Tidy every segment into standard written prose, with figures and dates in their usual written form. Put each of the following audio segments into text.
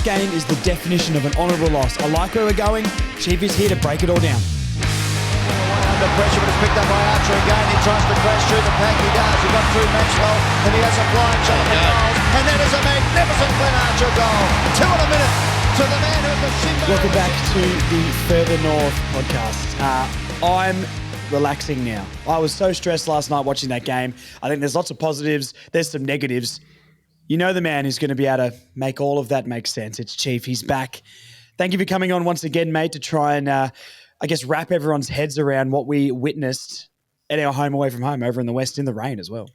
game is the definition of an honourable loss. I like where we're going. Chief is here to break it all down. Under pressure, but it's picked up by Archer again. He tries to crash through the pack. He does. He got through Maxwell, and he has a flying shot for goals. And that is a magnificent Glenn Archer goal. 2 in a minute to the man who's the Shimbo. Welcome back to the Further North podcast. I'm relaxing now. I was so stressed last night watching that game. I think there's lots of positives. There's some negatives. You know the man who's going to be able to make all of that make sense. It's Chief. He's back. Thank you for coming on once again, mate, to try and, wrap everyone's heads around what we witnessed at our home away from home over in the West in the rain as well.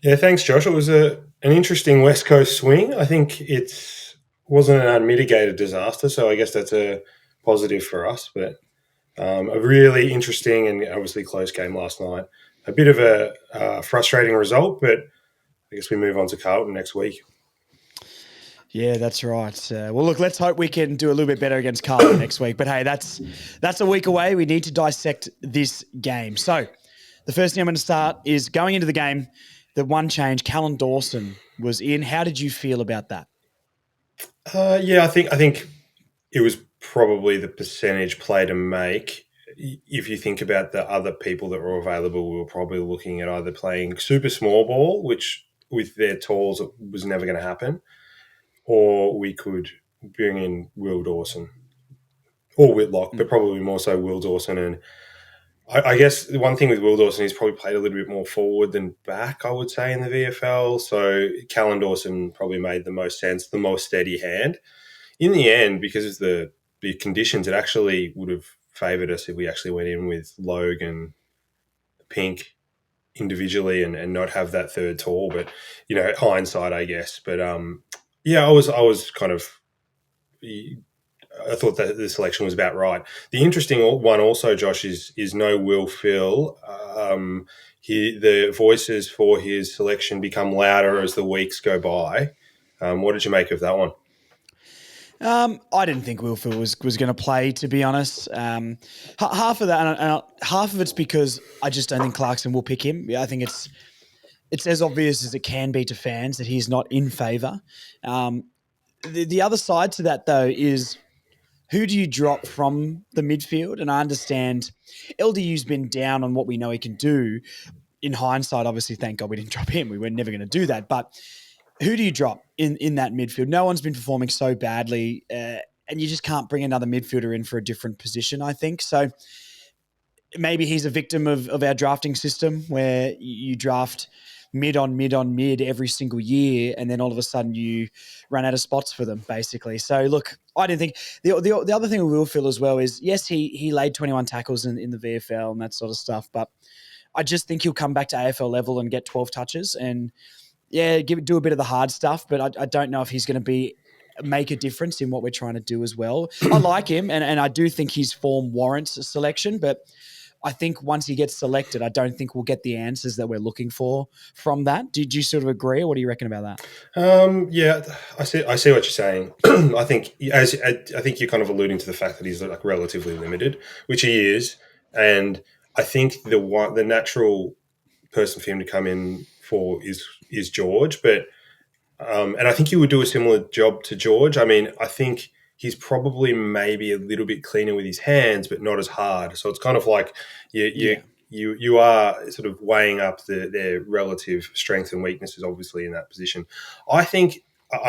Yeah, thanks, Josh. It was an interesting West Coast swing. I think it wasn't an unmitigated disaster, so I guess that's a positive for us. But a really interesting and obviously close game last night. A bit of a frustrating result, but I guess we move on to Carlton next week. Yeah, that's right. Well, look, let's hope we can do a little bit better against Carlton next week. But hey, that's a week away. We need to dissect this game. So the first thing I'm going to start is going into the game. The one change, Callan Dawson was in. How did you feel about that? I think it was probably the percentage play to make. If you think about the other people that were available, we were probably looking at either playing super small ball, which with their talls it was never going to happen, or we could bring in Will Dawson or Whitlock, but probably more so Will Dawson. And I guess the one thing with Will Dawson, he's probably played a little bit more forward than back, I would say, in the VFL. So Callan Dawson probably made the most sense, the most steady hand. In the end, because of the conditions, it actually would have favoured us if we actually went in with Logan, Pink individually and not have that third tall. But, hindsight, I guess. But, I was kind of I thought that the selection was about right. The interesting one also, Josh, is no Will Phil. The voices for his selection become louder as the weeks go by. What did you make of that one? I didn't think Will Phil was going to play, to be honest. Half of that, and half of it's because I just don't think Clarkson will pick him. I think it's as obvious as it can be to fans that he's not in favour. The other side to that, though, is who do you drop from the midfield? And I understand LDU's been down on what we know he can do. In hindsight, obviously, thank God we didn't drop him. We were never going to do that. But who do you drop in that midfield? No one's been performing so badly, and you just can't bring another midfielder in for a different position, I think. So maybe he's a victim of our drafting system where you draft mid on mid every single year, and then all of a sudden you run out of spots for them, basically. So, look, I didn't think the other thing we will feel as well is, yes, he laid 21 tackles in the VFL and that sort of stuff, but I just think he'll come back to AFL level and get 12 touches and, do a bit of the hard stuff, but I don't know if he's going to make a difference in what we're trying to do as well. I like him, and I do think his form warrants a selection, but I think once he gets selected, I don't think we'll get the answers that we're looking for from that. Did you sort of agree, or what do you reckon about that? I see what you're saying. I think you're kind of alluding to the fact that he's like relatively limited, which he is, and I think the natural person for him to come in for is George, but and I think he would do a similar job to George. I mean, I think he's probably maybe a little bit cleaner with his hands, but not as hard. So it's kind of like you are sort of weighing up their relative strengths and weaknesses, obviously, in that position. I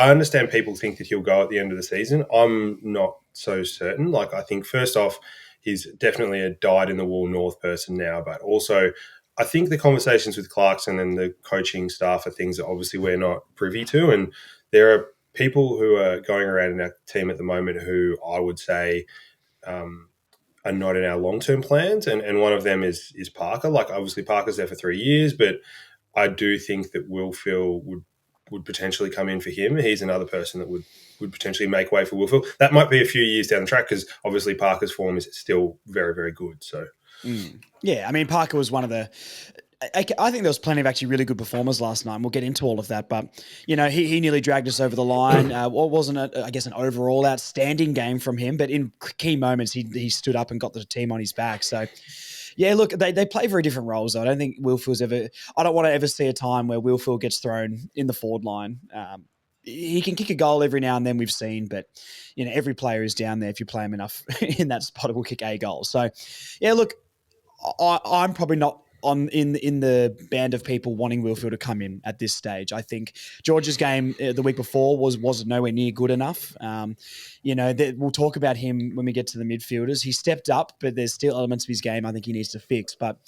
understand people think that he'll go at the end of the season. I'm not so certain. Like, I think first off, he's definitely a dyed-in-the-wool North person now, but also I think the conversations with Clarkson and the coaching staff are things that obviously we're not privy to, and there are people who are going around in our team at the moment who I would say are not in our long-term plans, and one of them is Parker. Like, obviously Parker's there for 3 years, but I do think that Will Phil would potentially come in for him. He's another person that would potentially make way for Will Phil. That might be a few years down the track because obviously Parker's form is still very, very good. So. Yeah, I mean, Parker was one of the I think there was plenty of actually really good performers last night, and we'll get into all of that. But, he nearly dragged us over the line. What wasn't, I guess, an overall outstanding game from him, but in key moments, he stood up and got the team on his back. So, yeah, look, they play very different roles, though. I don't want to ever see a time where Will Phil gets thrown in the forward line. he can kick a goal every now and then, we've seen, but every player is down there if you play him enough in that spot, will kick a goal. So, yeah, look, I'm probably not in the band of people wanting Wilfield to come in at this stage. I think George's game the week before was nowhere near good enough. We'll talk about him when we get to the midfielders. He stepped up, but there's still elements of his game I think he needs to fix. But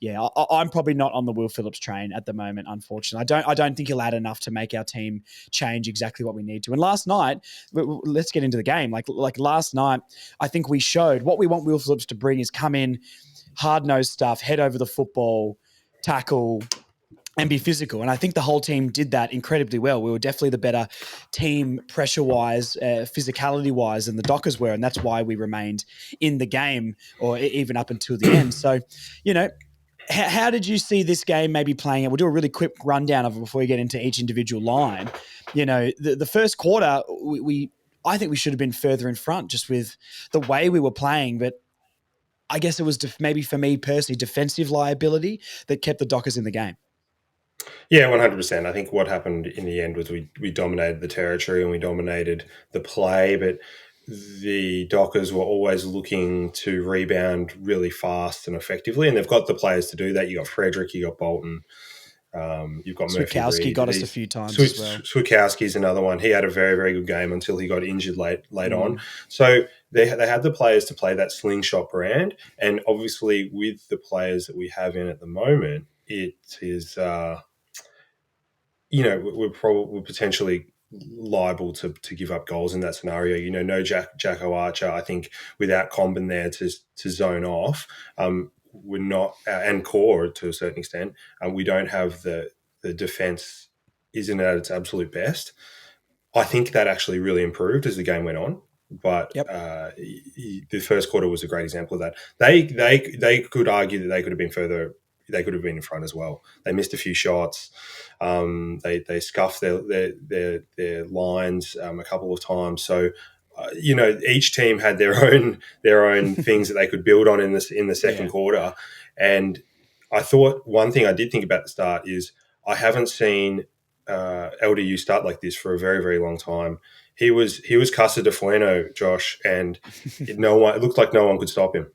yeah, I'm probably not on the Will Phillips train at the moment. Unfortunately, I don't think he'll add enough to make our team change exactly what we need to. And last night, let's get into the game. Like last night, I think we showed what we want Will Phillips to bring is come in, hard-nosed stuff, head over the football, tackle, and be physical. And I think the whole team did that incredibly well. We were definitely the better team pressure-wise, physicality-wise than the Dockers were, and that's why we remained in the game or even up until the end. So, how did you see this game maybe playing out? We'll do a really quick rundown of it before we get into each individual line. The first quarter, I think we should have been further in front just with the way we were playing, but I guess it was maybe for me personally, defensive liability that kept the Dockers in the game. Yeah, 100%. I think what happened in the end was we dominated the territory and we dominated the play, but the Dockers were always looking to rebound really fast and effectively, and they've got the players to do that. You got Frederick, you got Bolton, you've got Murphy. Switkowski got us a few times as well. Switkowski's another one. He had a very, very good game until he got injured late on. So they had the players to play that slingshot brand, and obviously with the players that we have in at the moment, it is we're potentially liable to give up goals in that scenario. No Jacko Archer. I think without Comben there to zone off, we're not, and core to a certain extent, we don't have the defense isn't at its absolute best. I think that actually really improved as the game went on. But the first quarter was a great example of that. They could argue that they could have been further. They could have been in front as well. They missed a few shots. They scuffed their lines a couple of times. So each team had their own things that they could build on in the second quarter. And I thought one thing I did think about at the start is I haven't seen LDU start like this for a very, very long time. He was Casa de Fueno, Josh, and it looked like no one could stop him.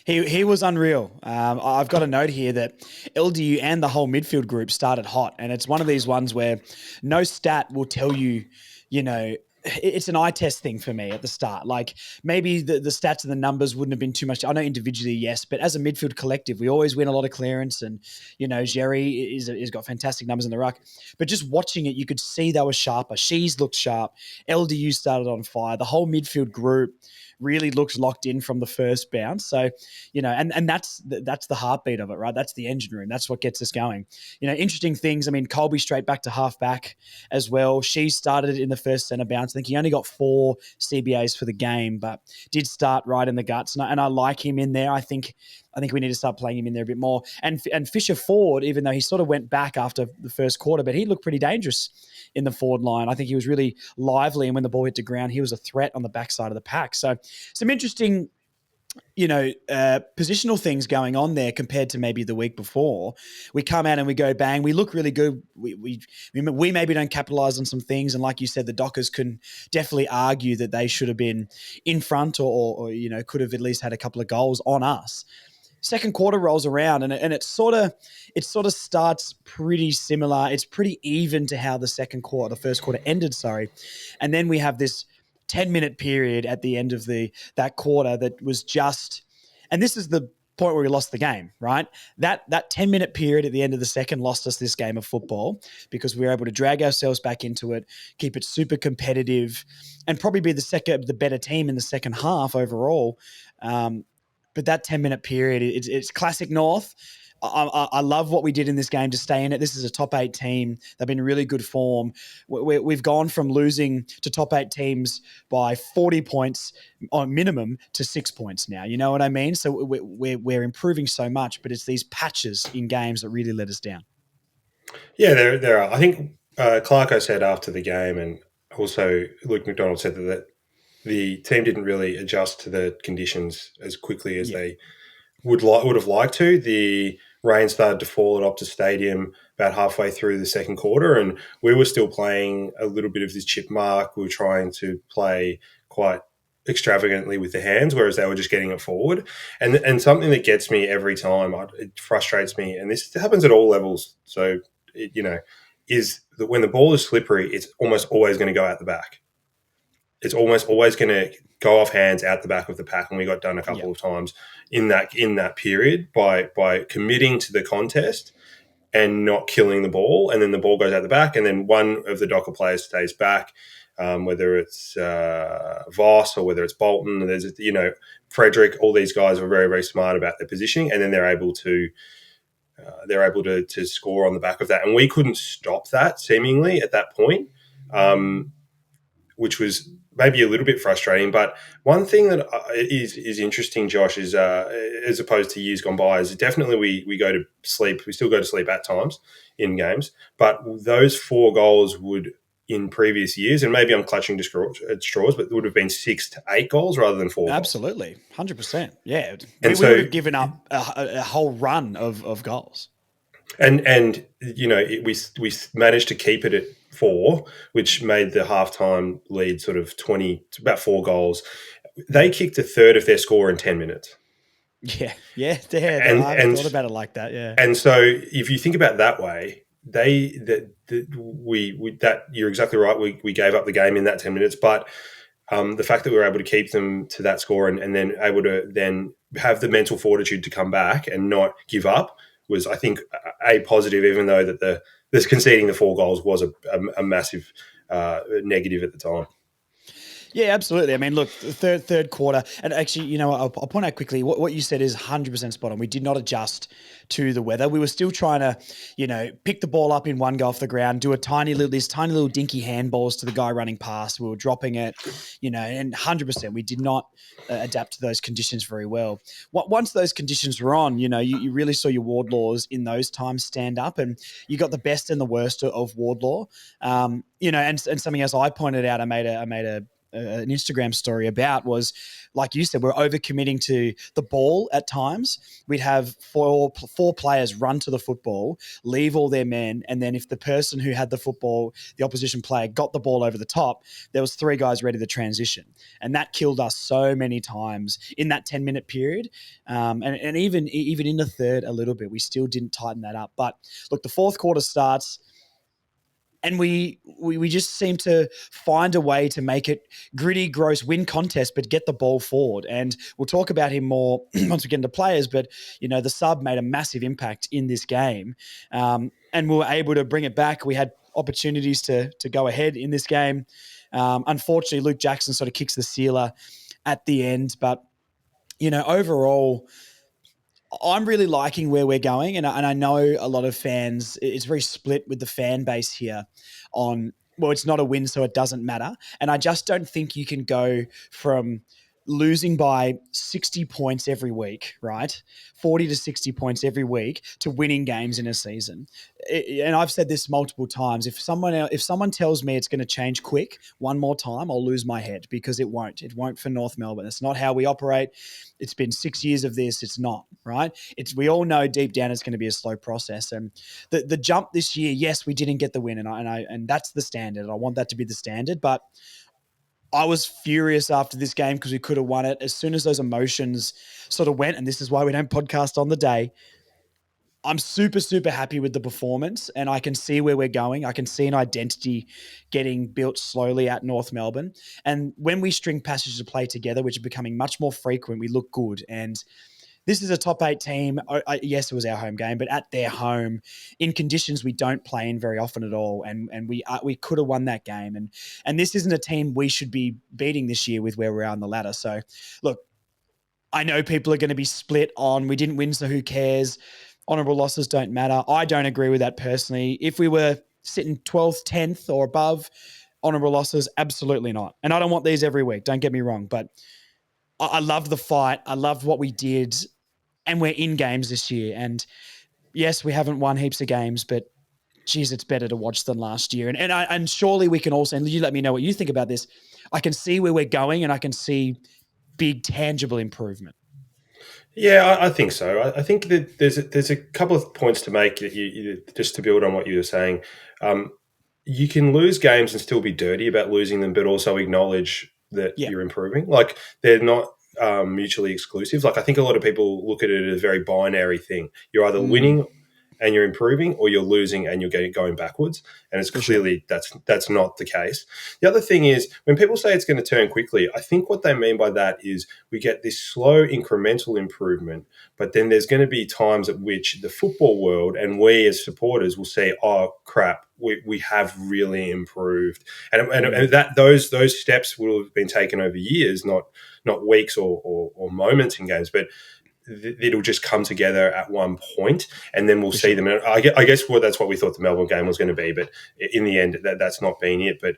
He was unreal. I've got a note here that LDU and the whole midfield group started hot, and it's one of these ones where no stat will tell you, it's an eye test thing for me at the start. Like maybe the stats and the numbers wouldn't have been too much. I know individually, yes, but as a midfield collective, we always win a lot of clearance, and Jerry is got fantastic numbers in the ruck. But just watching it, you could see they were sharper. She's looked sharp. LDU started on fire. The whole midfield group really looks locked in from the first bounce. So, and that's the heartbeat of it, right? That's the engine room. That's what gets us going. Interesting things. I mean, Colby straight back to halfback as well. She started in the first centre bounce. I think he only got 4 CBAs for the game, but did start right in the guts. And I like him in there. I think we need to start playing him in there a bit more. And Fisher forward, even though he sort of went back after the first quarter, but he looked pretty dangerous in the forward line. I think he was really lively, and when the ball hit the ground, he was a threat on the backside of the pack. So some interesting, positional things going on there compared to maybe the week before. We come out and we go bang. We look really good. We maybe don't capitalize on some things, and like you said, the Dockers can definitely argue that they should have been in front or could have at least had a couple of goals on us. Second quarter rolls around and it sort of starts pretty similar. It's pretty even to how the first quarter ended, and then we have this 10-minute period at the end of that quarter that was just, and this is the point where we lost the game, right? That 10-minute period at the end of the second lost us this game of football because we were able to drag ourselves back into it, keep it super competitive, and probably be the better team in the second half overall. But that 10-minute period, it's classic North. I love what we did in this game to stay in it. This is a top 8 team. They've been in really good form. We've gone from losing to top 8 teams by 40 points on minimum to 6 points now. You know what I mean? So we're improving so much, but it's these patches in games that really let us down. Yeah, there are. I think Clarko said after the game, and also Luke McDonald said that the team didn't really adjust to the conditions as quickly as they would have liked to. rain started to fall at Optus Stadium about halfway through the second quarter, and we were still playing a little bit of this chip mark. We were trying to play quite extravagantly with the hands, whereas they were just getting it forward. And something that gets me every time, it frustrates me, and this happens at all levels. So, is that when the ball is slippery, it's almost always going to go out the back. It's almost always going to go off hands out the back of the pack, and we got done a couple of times in that period by committing to the contest and not killing the ball, and then the ball goes out the back, and then one of the Docker players stays back, whether it's Voss or whether it's Bolton. There's Frederick. All these guys are very, very smart about their positioning, and then they're able to score on the back of that. And we couldn't stop that seemingly at that point, which was maybe a little bit frustrating. But one thing that is interesting, Josh, is as opposed to years gone by, is definitely we go to sleep. We still go to sleep at times in games, but those 4 goals would, in previous years, and maybe I'm clutching at straws, but it would have been 6 to 8 goals rather than 4 Absolutely, 100%. Yeah, and we would have given up a whole run of goals. And we managed to keep it at 4, which made the halftime lead sort of 20, about 4 goals. They kicked a third of their score in 10 minutes. Yeah. I haven't thought about it like that. Yeah. And so if you think about it that way, you're exactly right. We gave up the game in that 10 minutes, but the fact that we were able to keep them to that score and then able to then have the mental fortitude to come back and not give up was, I think, a positive, even though that this conceding the 4 goals was a massive negative at the time. Yeah, absolutely. I mean, look, the third quarter, and actually, I'll point out quickly, what you said is 100% spot on. We did not adjust to the weather. We were still trying to, pick the ball up in one go off the ground, do these tiny little dinky handballs to the guy running past. We were dropping it, and 100%. We did not adapt to those conditions very well. Once those conditions were on, you really saw your Wardlaws in those times stand up, and you got the best and the worst of Wardlaw. And something else I pointed out, I made an Instagram story about was, like you said, we're overcommitting to the ball at times. We'd have four players run to the football, leave all their men, and then if the person who had the football, the opposition player, got the ball over the top, there was 3 guys ready to transition. And that killed us so many times in that 10-minute period. And even in the third a little bit, we still didn't tighten that up. But look, the fourth quarter starts, and we just seem to find a way to make it gritty, gross, win contest, but get the ball forward. And we'll talk about him more once we get into players, but, the sub made a massive impact in this game. And we were able to bring it back. We had opportunities to go ahead in this game. Unfortunately, Luke Jackson sort of kicks the sealer at the end. But, overall, I'm really liking where we're going, and I know a lot of fans, it's very split with the fan base here on, well, it's not a win, so it doesn't matter. And I just don't think you can go from losing by 60 points every week, right? 40 to 60 points every week to winning games in a season. And I've said this multiple times. If someone tells me it's going to change quick one more time, I'll lose my head, because it won't. It won't for North Melbourne. It's not how we operate. It's been 6 years of this. It's not, right? We all know deep down it's going to be a slow process. And the jump this year, yes, we didn't get the win, and that's the standard. I want that to be the standard, but I was furious after this game because we could have won it. As soon as those emotions sort of went, and this is why we don't podcast on the day, I'm super, super happy with the performance, and I can see where we're going. I can see an identity getting built slowly at North Melbourne. And when we string passages of play together, which are becoming much more frequent, we look good. And this is a top 8 team. Yes, it was our home game, but at their home, in conditions we don't play in very often at all, and we could have won that game. And this isn't a team we should be beating this year with where we're on the ladder. So, look, I know people are going to be split on we didn't win, so who cares? Honourable losses don't matter. I don't agree with that personally. If we were sitting 12th, 10th or above, honourable losses, absolutely not. And I don't want these every week, don't get me wrong, but I loved the fight. I loved what we did, and we're in games this year. And yes, we haven't won heaps of games, but geez, it's better to watch than last year. And surely we can also, and you let me know what you think about this, I can see where we're going, and I can see big tangible improvement. Yeah, I think so. I think that there's a couple of points to make that just to build on what you were saying. Um, you can lose games and still be dirty about losing them, but also acknowledge that Yeah, you're improving. Like they're not mutually exclusive. Like I think a lot of people look at it as a very binary thing. You're either winning and you're improving, or you're losing and you're going backwards. And it's for sure. clearly that's not the case. The other thing is when people say it's going to turn quickly, I think what they mean by that is we get this slow incremental improvement, but then there's going to be times at which the football world and we as supporters will say, "Oh crap, we have really improved," and that those steps will have been taken over years, not weeks or moments in games, but it'll just come together at one point, and then we'll For see sure. them. And I guess that's what we thought the Melbourne game was going to be, but in the end, that's not been it. But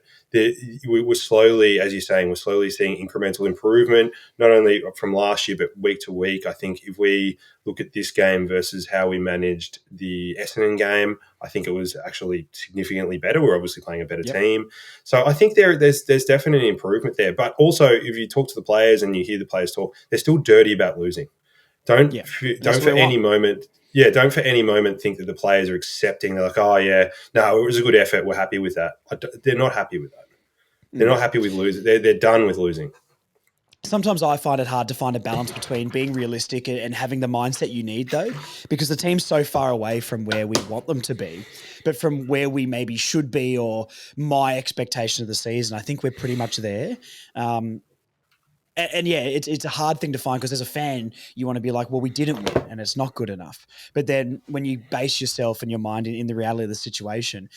we're slowly, as you're saying, we're slowly seeing incremental improvement, not only from last year, but week to week. I think if we look at this game versus how we managed the Essendon game, I think it was actually significantly better. We're obviously playing a better Yep. team. So I think there's definitely improvement there. But also, if you talk to the players and you hear the players talk, they're still dirty about losing. Don't Yeah. That's don't what for we any want. moment, yeah, don't for any moment think that the players are accepting. They're like, oh yeah, no, it was a good effort. We're happy with that. They're not happy with that. They're not happy with losing. They're done with losing. Sometimes I find it hard to find a balance between being realistic and having the mindset you need, though, because the team's so far away from where we want them to be, but from where we maybe should be or my expectation of the season, I think we're pretty much there. Um, and yeah, it's a hard thing to find because as a fan, you want to be like, well, we didn't win and it's not good enough. But then when you base yourself and your mind in the reality of the situation,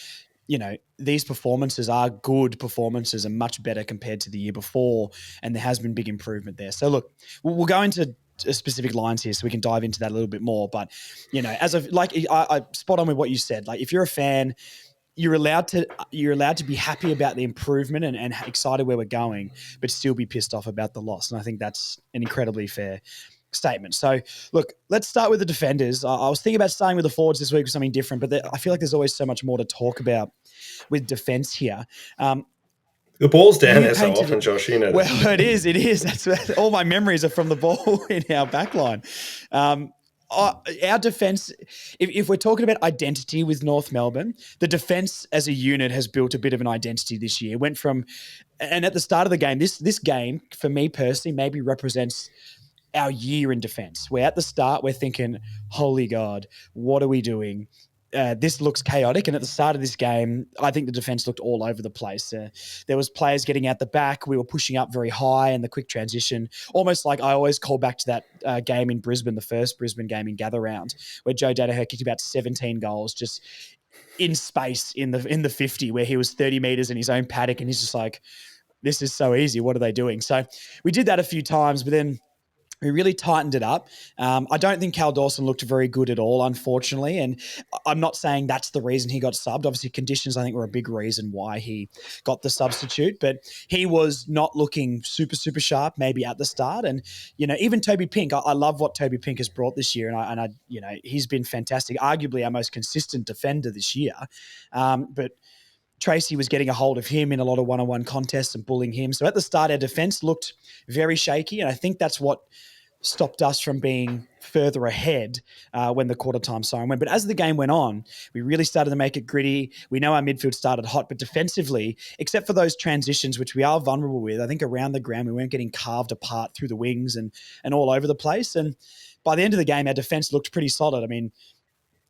these performances are good performances and much better compared to the year before. And there has been big improvement there. So look, we'll go into specific lines here so we can dive into that a little bit more. But, as of like, I spot on with what you said. Like if you're a fan, you're allowed to be happy about the improvement and excited where we're going, but still be pissed off about the loss. And I think that's an incredibly fair statement. So, look, let's start with the defenders. I was thinking about starting with the forwards this week with something different, but I feel like there's always so much more to talk about with defense here. The ball's down You there so painted often, it. Josh. You know that. Well, it is. That's all my memories are from the ball in our back line. Our defense, if we're talking about identity with North Melbourne, the defense as a unit has built a bit of an identity this year. It went from, and at the start of the game, this game for me personally maybe represents our year in defense. Where at the start we're thinking, holy God, what are we doing? This looks chaotic. And at the start of this game, I think the defense looked all over the place. There was players getting out the back. We were pushing up very high and the quick transition, almost like I always call back to that game in Brisbane, the first Brisbane game in Gather Round, where Joe Danaher kicked about 17 goals just in space in the 50, where he was 30 meters in his own paddock. And he's just like, this is so easy. What are they doing? So we did that a few times, but then we really tightened it up. I don't think Cal Dawson looked very good at all, unfortunately. And I'm not saying that's the reason he got subbed. Obviously, conditions, I think, were a big reason why he got the substitute. But he was not looking super, super sharp maybe at the start. And, even Toby Pink, I love what Toby Pink has brought this year. And I he's been fantastic, arguably our most consistent defender this year. But Tracy was getting a hold of him in a lot of one-on-one contests and bullying him. So at the start, our defense looked very shaky. And I think that's what stopped us from being further ahead when the quarter time siren went. But as the game went on, we really started to make it gritty. We know our midfield started hot, but defensively, except for those transitions, which we are vulnerable with, I think around the ground, we weren't getting carved apart through the wings and all over the place. And by the end of the game, our defense looked pretty solid. I mean,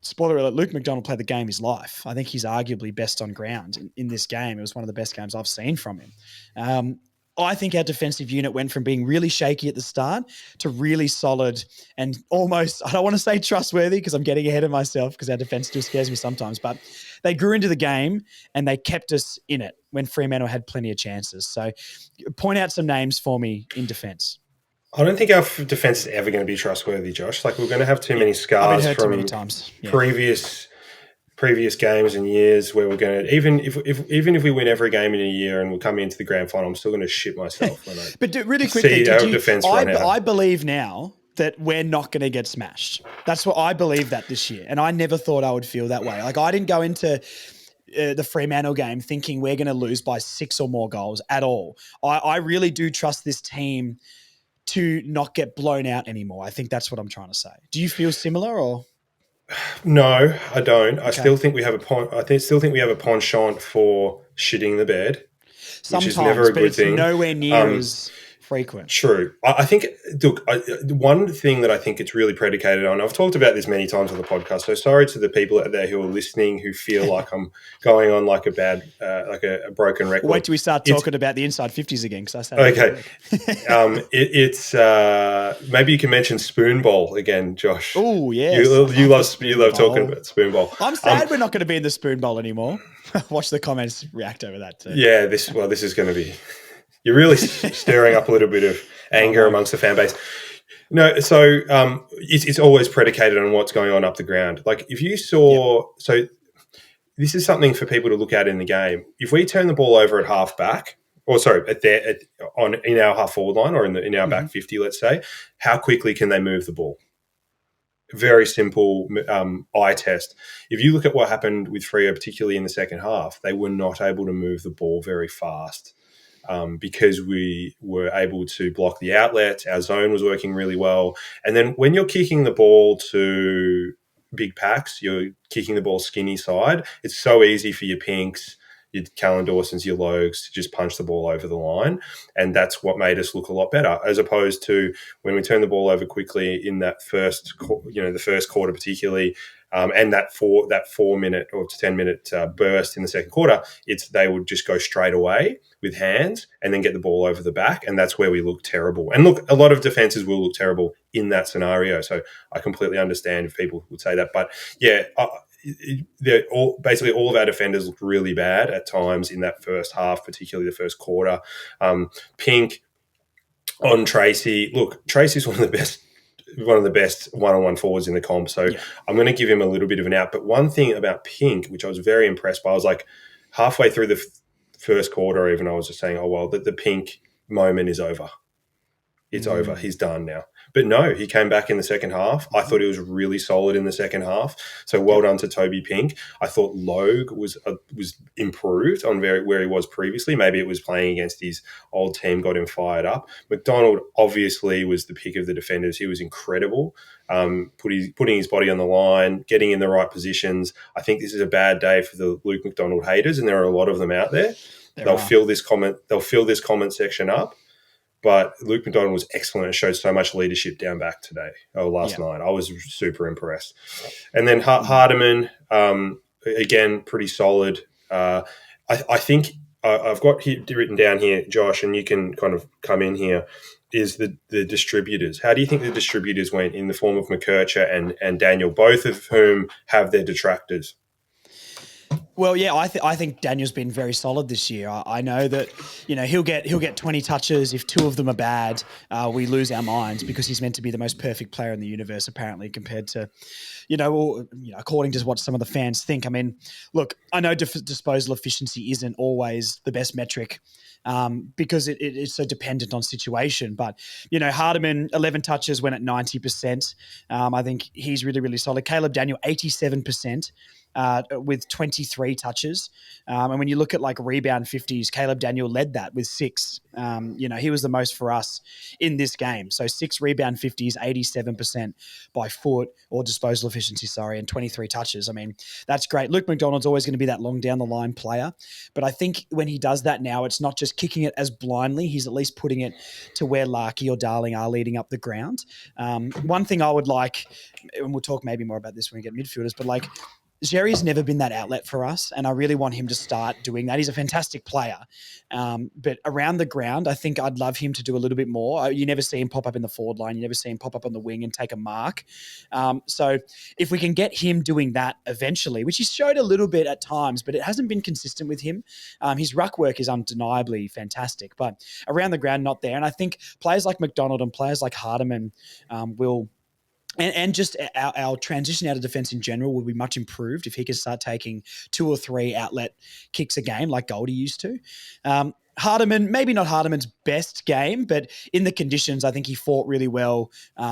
spoiler alert, Luke McDonald played the game of his life. I think he's arguably best on ground in this game. It was one of the best games I've seen from him. I think our defensive unit went from being really shaky at the start to really solid and almost, I don't want to say trustworthy because I'm getting ahead of myself because our defense still scares me sometimes, but they grew into the game and they kept us in it when Fremantle had plenty of chances. So point out some names for me in defense. I don't think our defense is ever going to be trustworthy, Josh. Like we're going to have too many I've been scars hurt too from many times. Yeah. previous games and years where we're going to even if we win every game in a year and we come into the grand final, I'm still going to shit myself when I But really quickly, see our defense run out. I believe now that we're not going to get smashed. That's what I believe that this year, and I never thought I would feel that way. Like I didn't go into the Fremantle game thinking we're going to lose by 6 or more goals at all. I really do trust this team to not get blown out anymore. I think that's what I'm trying to say. Do you feel similar or? No, I don't. I Okay. still think we have still think we have a penchant for shitting the bed, Sometimes, which is never a but good it's thing. nowhere near as frequent. True. I think, look, one thing that I think it's really predicated on, I've talked about this many times on the podcast, so sorry to the people out there who are listening who feel like I'm going on like a bad, like a broken record. Wait till we start talking about the inside 50s again, because I said okay. It's maybe you can mention Spoonball again, Josh. Oh, yes. You love talking about Spoonball. I'm sad we're not going to be in the Spoon Bowl anymore. Watch the comments react over that too. Yeah, this is going to be... You're really stirring up a little bit of anger amongst the fan base. No, so it's always predicated on what's going on up the ground. Like if you saw... Yep. So this is something for people to look at in the game. If we turn the ball over at half back, or sorry, in our half forward line or in our back 50, let's say, how quickly can they move the ball? Very simple eye test. If you look at what happened with Freo, particularly in the second half, they were not able to move the ball very fast. Because we were able to block the outlets, our zone was working really well. And then when you're kicking the ball to big packs, you're kicking the ball skinny side, it's so easy for your pinks, your Callan Dawsons, your Logues to just punch the ball over the line. And that's what made us look a lot better, as opposed to when we turn the ball over quickly in that the first quarter particularly, and that 4 minute or 10 minute burst in the second quarter, they would just go straight away with hands and then get the ball over the back, and that's where we look terrible. And look, a lot of defenses will look terrible in that scenario, so I completely understand if people would say that. But yeah, basically all of our defenders looked really bad at times in that first half, particularly the first quarter. Pink on Tracy. Look, Tracy's one of the best one-on-one forwards in the comp, so I'm going to give him a little bit of an out. But one thing about Pink, which I was very impressed by, I was like halfway through the first quarter even, I was just saying, oh, well, the Pink moment is over. It's over. He's done now. But no, he came back in the second half. I thought he was really solid in the second half. So well done to Toby Pink. I thought Logue was improved on where he was previously. Maybe it was playing against his old team got him fired up. McDonald obviously was the pick of the defenders. He was incredible, putting his body on the line, getting in the right positions. I think this is a bad day for the Luke McDonald haters, and there are a lot of them out there. They'll fill this comment section up. But Luke McDonald was excellent and showed so much leadership down back last night. I was super impressed. And then Hardiman, again, pretty solid. I think I've got written down here, Josh, and you can kind of come in here, is the distributors. How do you think the distributors went in the form of McKercher and Daniel, both of whom have their detractors? Well, yeah, I think Daniel's been very solid this year. I know that, he'll get 20 touches. If two of them are bad, we lose our minds, because he's meant to be the most perfect player in the universe, apparently, compared to, according to what some of the fans think. I mean, look, I know disposal efficiency isn't always the best metric, because it's so dependent on situation. But, Hardiman, 11 touches, went at 90%. I think he's really, really solid. Caleb Daniel, 87%. With 23 touches. And when you look at like rebound 50s, Caleb Daniel led that with 6. He was the most for us in this game. So 6 rebound 50s, 87% by foot or disposal efficiency, and 23 touches. I mean, that's great. Luke McDonald's always going to be that long down the line player. But I think when he does that now, it's not just kicking it as blindly. He's at least putting it to where Larky or Darling are leading up the ground. One thing I would like, and we'll talk maybe more about this when we get midfielders, but like, Jerry's never been that outlet for us, and I really want him to start doing that. He's a fantastic player. But around the ground, I think I'd love him to do a little bit more. You never see him pop up in the forward line. You never see him pop up on the wing and take a mark. So if we can get him doing that eventually, which he showed a little bit at times, but it hasn't been consistent with him. His ruck work is undeniably fantastic, but around the ground, not there. And I think players like McDonald and players like Hardiman will... And just our transition out of defence in general will be much improved if he can start taking 2 or 3 outlet kicks a game like Goldie used to. Hardiman, maybe not Hardiman's best game, but in the conditions, I think he fought really well.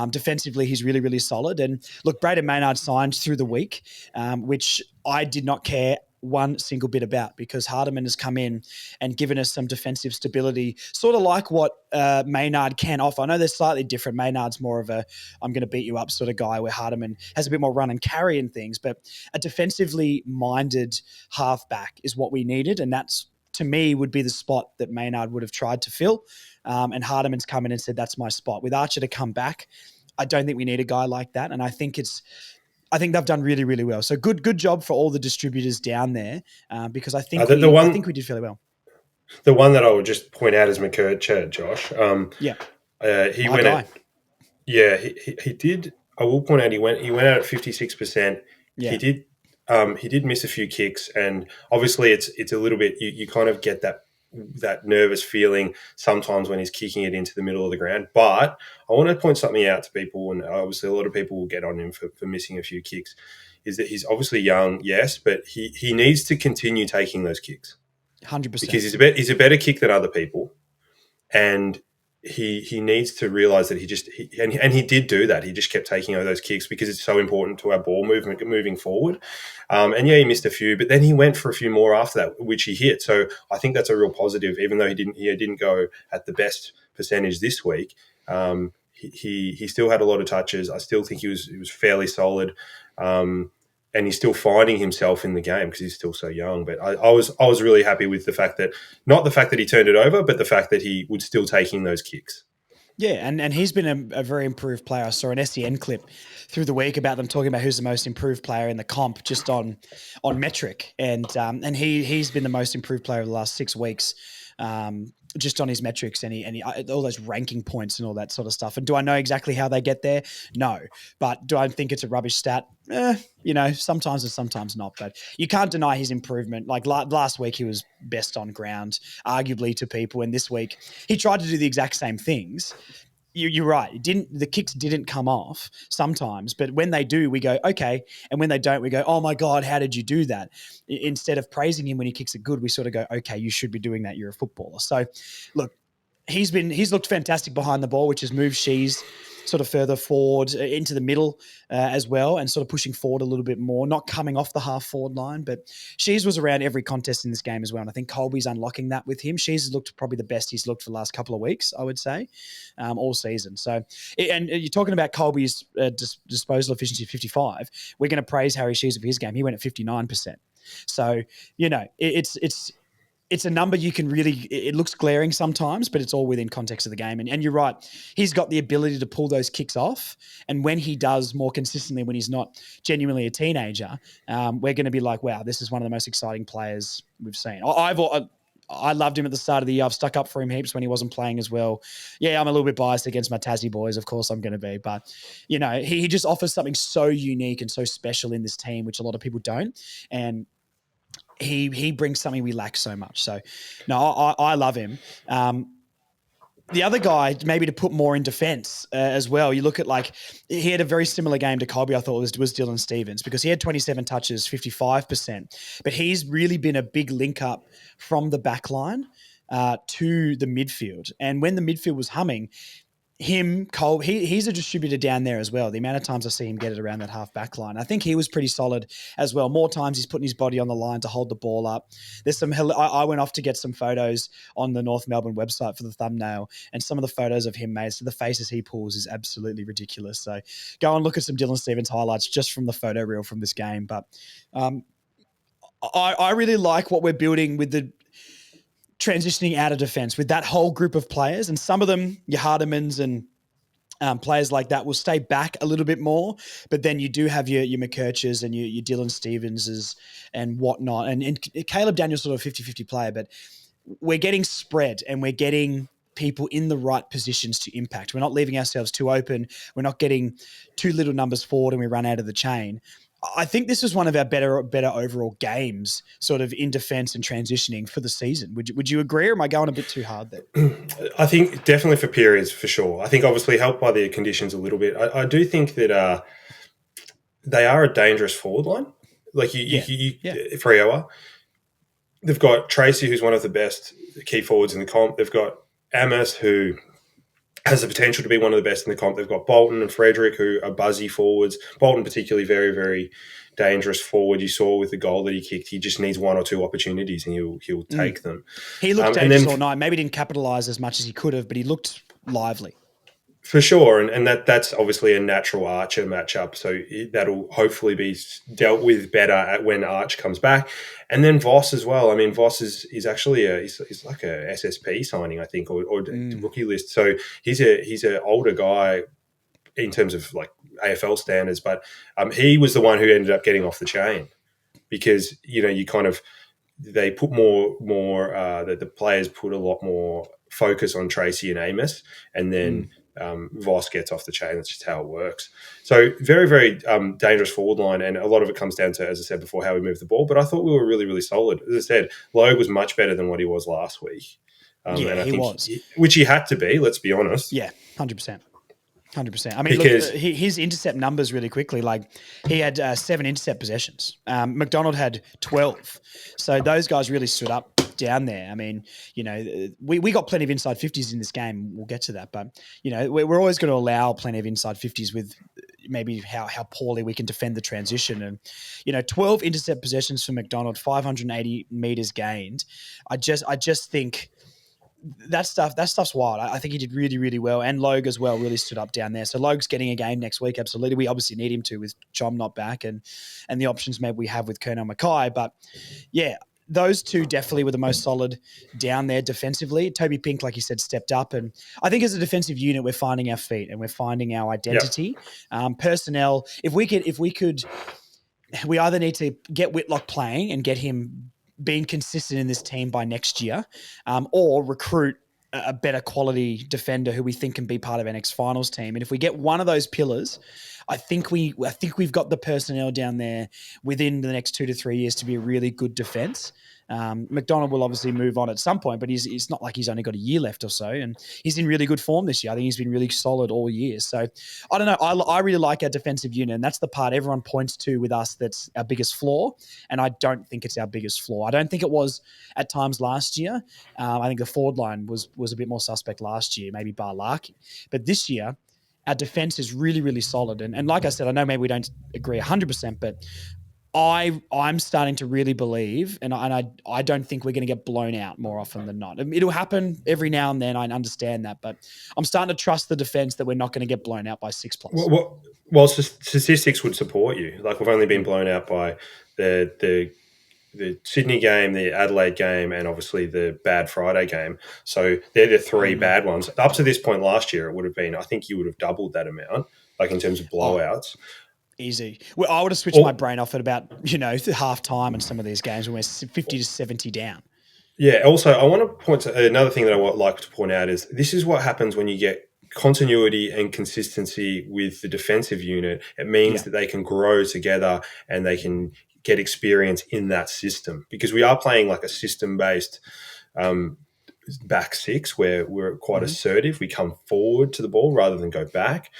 Defensively, he's really, really solid. And look, Braden Maynard signed through the week, which I did not care one single bit about, because Hardiman has come in and given us some defensive stability, sort of like what Maynard can offer. I know they're slightly different. Maynard's more of a I'm going to beat you up sort of guy, where Hardiman has a bit more run and carry and things, but a defensively minded halfback is what we needed, and that's, to me, would be the spot that Maynard would have tried to fill. And Hardiman's come in and said, that's my spot. With Archer to come back, I don't think we need a guy like that. And I think they've done really, really well. So good job for all the distributors down there, because I think I think we did fairly well. The one that I would just point out is McKercher, Josh. He went out. Yeah, he did. I will point out he went out at 56%. Yeah. He did miss a few kicks, and obviously it's a little bit, you kind of get that nervous feeling sometimes when he's kicking it into the middle of the ground. But I want to point something out to people, and obviously a lot of people will get on him for missing a few kicks, is that he's obviously young, yes, but he needs to continue taking those kicks. 100%. Because he's a better kick than other people, and he needs to realise that he did do that. He just kept taking those kicks because it's so important to our ball movement moving forward. And yeah, he missed a few, but then he went for a few more after that, which he hit. So I think that's a real positive, even though he didn't go at the best percentage this week. He still had a lot of touches. I still think he was fairly solid. And he's still finding himself in the game because he's still so young. But I was really happy with the fact that, not the fact that he turned it over, but the fact that he was still taking those kicks. Yeah, and he's been a very improved player. I saw an SEN clip through the week about them talking about who's the most improved player in the comp, just on metric, and he's been the most improved player of the last 6 weeks. Just on his metrics and he all those ranking points and all that sort of stuff. And do I know exactly how they get there? No. But do I think it's a rubbish stat? Sometimes and sometimes not. But you can't deny his improvement. Like last week, he was best on ground, arguably, to people. And this week, he tried to do the exact same things. You're right. The kicks didn't come off sometimes, but when they do, we go, okay. And when they don't, we go, oh my God, how did you do that? Instead of praising him when he kicks it good, we sort of go, okay, you should be doing that. You're a footballer. So look, he's looked fantastic behind the ball, which has moved Shees sort of further forward into the middle as well, and sort of pushing forward a little bit more, not coming off the half forward line. But Shees was around every contest in this game as well, and I think Colby's unlocking that with him. Shees has looked probably the best he's looked for the last couple of weeks, I would say, all season. So, and you're talking about Colby's disposal efficiency 55. We're going to praise Harry Shees for his game. He went at 59%. So, it's a number you can really, it looks glaring sometimes, but it's all within context of the game. And you're right. He's got the ability to pull those kicks off. And when he does more consistently, when he's not genuinely a teenager, we're going to be like, wow, this is one of the most exciting players we've seen. I loved him at the start of the year. I've stuck up for him heaps when he wasn't playing as well. Yeah, I'm a little bit biased against my Tassie boys. Of course I'm going to be. But, he just offers something so unique and so special in this team, which a lot of people don't. And he brings something we lack so much. So, no, I love him. The other guy, maybe to put more in defense as well, you look at, he had a very similar game to Colby, I thought, was Dylan Stephens, because he had 27 touches, 55%. But he's really been a big link up from the back line to the midfield. And when the midfield was humming, Cole, he's a distributor down there as well. The amount of times I see him get it around that half back line, I think he was pretty solid as well. More times he's putting his body on the line to hold the ball up. There's I went off to get some photos on the North Melbourne website for the thumbnail, and some of the photos of him, mate, so the faces he pulls is absolutely ridiculous. So go and look at some Dylan Stephens highlights just from the photo reel from this game. But I really like what we're building with the transitioning out of defense with that whole group of players, and some of them, your Hardimans and players like that, will stay back a little bit more, but then you do have your McKerchers and your Dylan Stephenses and whatnot, and Caleb Daniels sort of a 50-50 player, but we're getting spread and we're getting people in the right positions to impact. We're not leaving ourselves too open. We're not getting too little numbers forward and we run out of the chain. I think this is one of our better overall games, sort of in defense and transitioning for the season. Would you agree, or am I going a bit too hard there? I think definitely for periods, for sure. I think obviously helped by the conditions a little bit. I do think that they are a dangerous forward line. Freo are. They've got Tracy, who's one of the best key forwards in the comp. They've got Amos, who has the potential to be one of the best in the comp. They've got Bolton and Frederick, who are buzzy forwards. Bolton particularly very, very dangerous forward. You saw with the goal that he kicked, he just needs one or two opportunities and he'll take them. He looked dangerous all night. Maybe didn't capitalise as much as he could have, but he looked lively. For sure, and that's obviously a natural Archer matchup, so that'll hopefully be dealt with better when Arch comes back. And then Voss as well. I mean, Voss is actually he's like a SSP signing, I think, or rookie list. So he's an older guy in terms of like AFL standards, but he was the one who ended up getting off the chain because they put the players put a lot more focus on Tracy and Amos, and then Voss gets off the chain. That's just how it works. So very, very dangerous forward line, and a lot of it comes down to, as I said before, how we move the ball. But I thought we were really, really solid. As I said, Logue was much better than what he was last week. And I think was. Which he had to be, let's be honest. Yeah, 100%. 100%. I mean, look, his intercept numbers really quickly, like he had 7 intercept possessions. McDonald had 12. So those guys really stood up down there. I mean, we got plenty of inside 50s in this game. We'll get to that. But, we're always going to allow plenty of inside 50s with maybe how poorly we can defend the transition. And, 12 intercept possessions for McDonald, 580 meters gained. I just think that stuff's wild. I think he did really, really well. And Logue as well really stood up down there. So Logue's getting a game next week. Absolutely. We obviously need him to with Chom not back and the options maybe we have with Colonel Mackay. But yeah, those two definitely were the most solid down there defensively. Toby Pink, like you said, stepped up. And I think as a defensive unit, we're finding our feet and we're finding our identity. Yep. Personnel, if we could, we either need to get Whitlock playing and get him being consistent in this team by next year, or recruit a better quality defender who we think can be part of our next finals team. And if we get one of those pillars, I think we've got the personnel down there within the next 2 to 3 years to be a really good defense. McDonald will obviously move on at some point, but it's not like he's only got a year left or so, and he's in really good form this year. I think he's been really solid all year. So I don't know. I really like our defensive unit, and that's the part everyone points to with us that's our biggest flaw, and I don't think it's our biggest flaw. I don't think it was at times last year. I think the forward line was a bit more suspect last year, maybe bar Larky. But this year, our defense is really, really solid. And like I said, I know maybe we don't agree 100%, but I'm starting to really believe, and I don't think we're going to get blown out more often than not. It'll happen every now and then. I understand that, but I'm starting to trust the defense that we're not going to get blown out by 6+. Well, statistics would support you. Like we've only been blown out by the Sydney game, the Adelaide game, and obviously the bad Friday game. So they're the 3 bad ones. Up to this point last year, it would have been, I think you would have doubled that amount, like in terms of blowouts. Easy. Well, I would have switched my brain off at about, half time in some of these games when we're 50 to 70 down. Yeah. Also, I want to point to another thing that I would like to point out is this is what happens when you get continuity and consistency with the defensive unit. It means that they can grow together and they can get experience in that system, because we are playing like a system-based back 6 where we're quite assertive. We come forward to the ball rather than go back.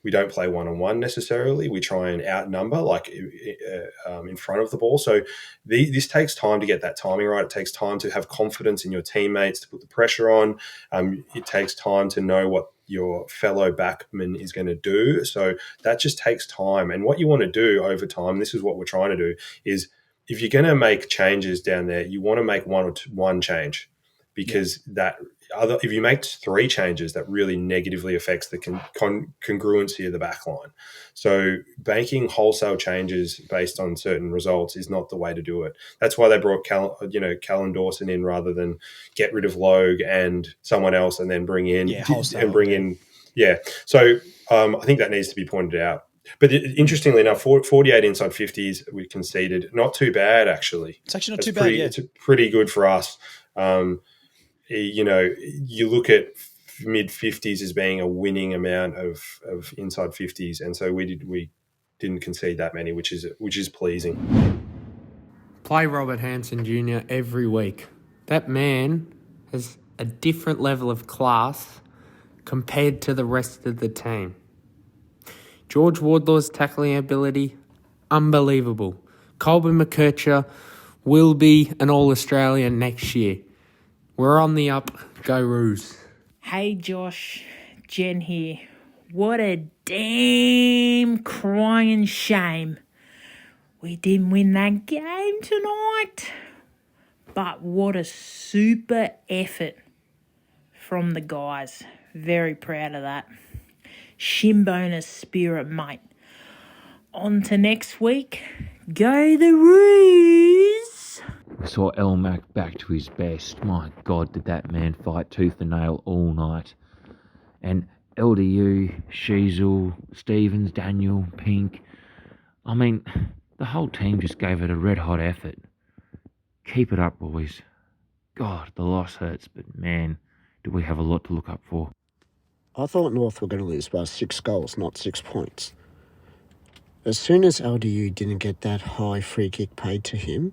We don't play one-on-one necessarily. We try and outnumber like in front of the ball. So this takes time to get that timing right. It takes time to have confidence in your teammates, to put the pressure on. It takes time to know what your fellow backman is going to do. So that just takes time. And what you want to do over time, this is what we're trying to do, is if you're going to make changes down there, you want to make one change, because if you make 3 changes, that really negatively affects the congruency of the back line. So banking wholesale changes based on certain results is not the way to do it. That's why they brought Callan Dawson in rather than get rid of Logue and someone else and then bring in. So I think that needs to be pointed out. But interestingly enough, 48 inside 50s we conceded. Not too bad, actually. It's actually not too bad, yeah. It's pretty good for us. You look at mid-50s as being a winning amount of inside 50s, and so we didn't concede that many, which is pleasing. Play Robert Hansen Jr. every week. That man has a different level of class compared to the rest of the team. George Wardlaw's tackling ability, unbelievable. Colby McKercher will be an All-Australian next year. We're on the up. Go Roos. Hey Josh, Jen here. What a damn crying shame we didn't win that game tonight. But what a super effort from the guys. Very proud of that. Shinboner spirit, mate. On to next week. Go the Roos! We saw LMAC back to his best. My God, did that man fight tooth and nail all night. And LDU, Sheasel, Stevens, Daniel, Pink. I mean, the whole team just gave it a red-hot effort. Keep it up, boys. God, the loss hurts, but man, do we have a lot to look up for. I thought North were going to lose by 6 goals, not 6 points. As soon as LDU didn't get that high free kick paid to him,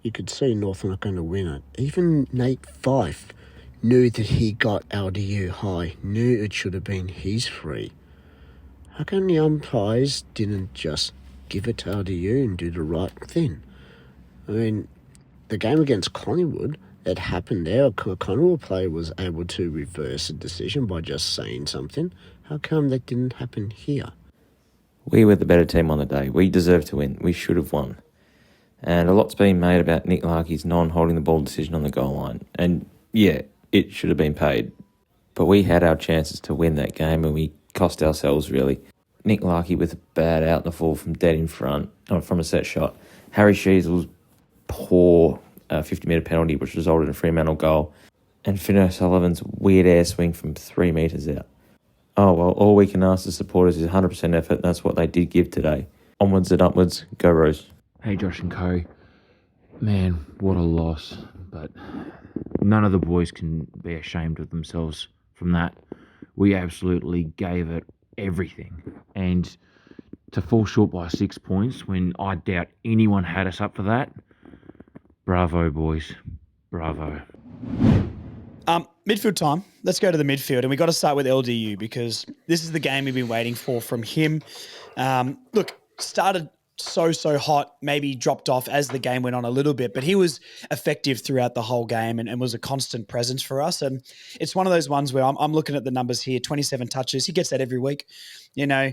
you could see North were not going to win it. Even Nate Fife knew that he got LDU high, knew it should have been his free. How come the umpires didn't just give it to LDU and do the right thing? I mean, the game against Collingwood, it happened there. A Collingwood player was able to reverse a decision by just saying something. How come that didn't happen here? We were the better team on the day. We deserved to win. We should have won. And a lot's been made about Nick Larkey's non-holding the ball decision on the goal line. And yeah, it should have been paid. But we had our chances to win that game and we cost ourselves, really. Nick Larkey with a bad out in the fall from dead in front, from a set shot. Harry Sheasel's poor 50-metre penalty, which resulted in a Fremantle goal. And Finn O'Sullivan's weird air swing from 3 metres out. Oh, well, all we can ask the supporters is 100% effort. That's what they did give today. Onwards and upwards. Go Rose. Hey, Josh and Co. Man, what a loss. But none of the boys can be ashamed of themselves from that. We absolutely gave it everything. And to fall short by 6 points when I doubt anyone had us up for that, bravo, boys. Bravo. Midfield time. Let's go to the midfield, and we got to start with LDU because this is the game we've been waiting for from him. Look, started so hot, maybe dropped off as the game went on a little bit, but he was effective throughout the whole game and was a constant presence for us. And it's one of those ones where I'm looking at the numbers here, 27 touches. He gets that every week. You know,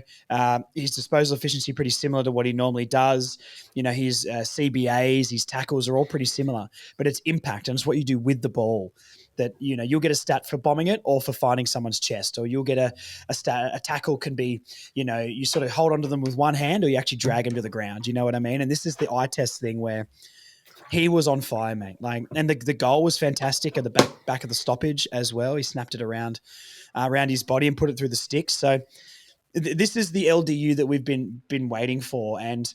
his disposal efficiency pretty similar to what he normally does. You know, his CBAs, his tackles are all pretty similar, but it's impact and it's what you do with the ball. That, you know, you'll get a stat for bombing it or for finding someone's chest, or you'll get a stat. A tackle can be, you know, you sort of hold onto them with one hand or you actually drag them to the ground. You know what I mean? And this is the eye test thing where he was on fire, mate. Like, and the goal was fantastic at the back of the stoppage as well. He snapped it around his body and put it through the sticks. So this is the LDU that we've been waiting for. And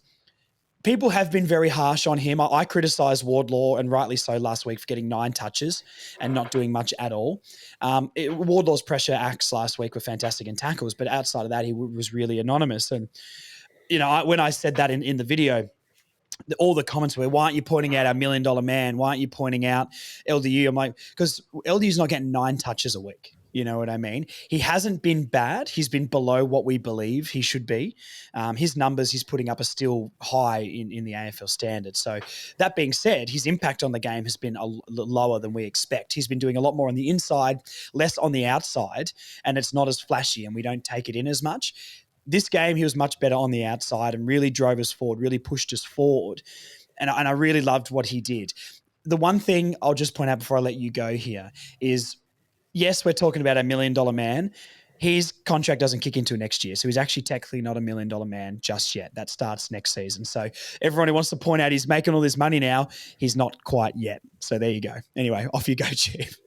people have been very harsh on him. I criticised Wardlaw, and rightly so, last week for getting 9 touches and not doing much at all. Wardlaw's pressure acts last week were fantastic in tackles, but outside of that, he was really anonymous. And, you know, when I said that in the video, all the comments were, why aren't you pointing out our $1 million man? Why aren't you pointing out LDU? I'm like, because LDU's not getting 9 touches a week. You know what I mean? He hasn't been bad. He's been below what we believe he should be. His numbers he's putting up are still high in the AFL standard. So that being said, his impact on the game has been lower than we expect. He's been doing a lot more on the inside, less on the outside, and it's not as flashy and we don't take it in as much. This game, he was much better on the outside and really drove us forward, really pushed us forward. And I really loved what he did. The one thing I'll just point out before I let you go here is, yes, we're talking about a $1 million man. His contract doesn't kick into next year. So he's actually technically not a $1 million man just yet. That starts next season. So everyone who wants to point out he's making all this money now, he's not quite yet. So there you go. Anyway, off you go, Chief.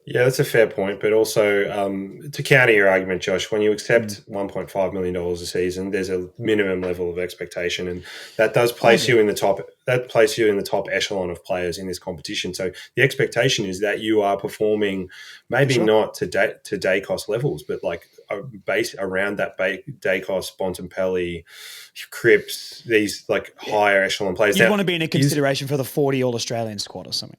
Yeah, that's a fair point. But also, to counter your argument, Josh, when you accept $1.5 million a season, there's a minimum level of expectation, and that does place you in the top. That places you in the top echelon of players in this competition. So the expectation is that you are performing, maybe not to Dacos levels, but like base around that Dacos, Bontempelli, Cripps, these like higher echelon players. You want to be in a consideration for the 40 All-Australian squad or something.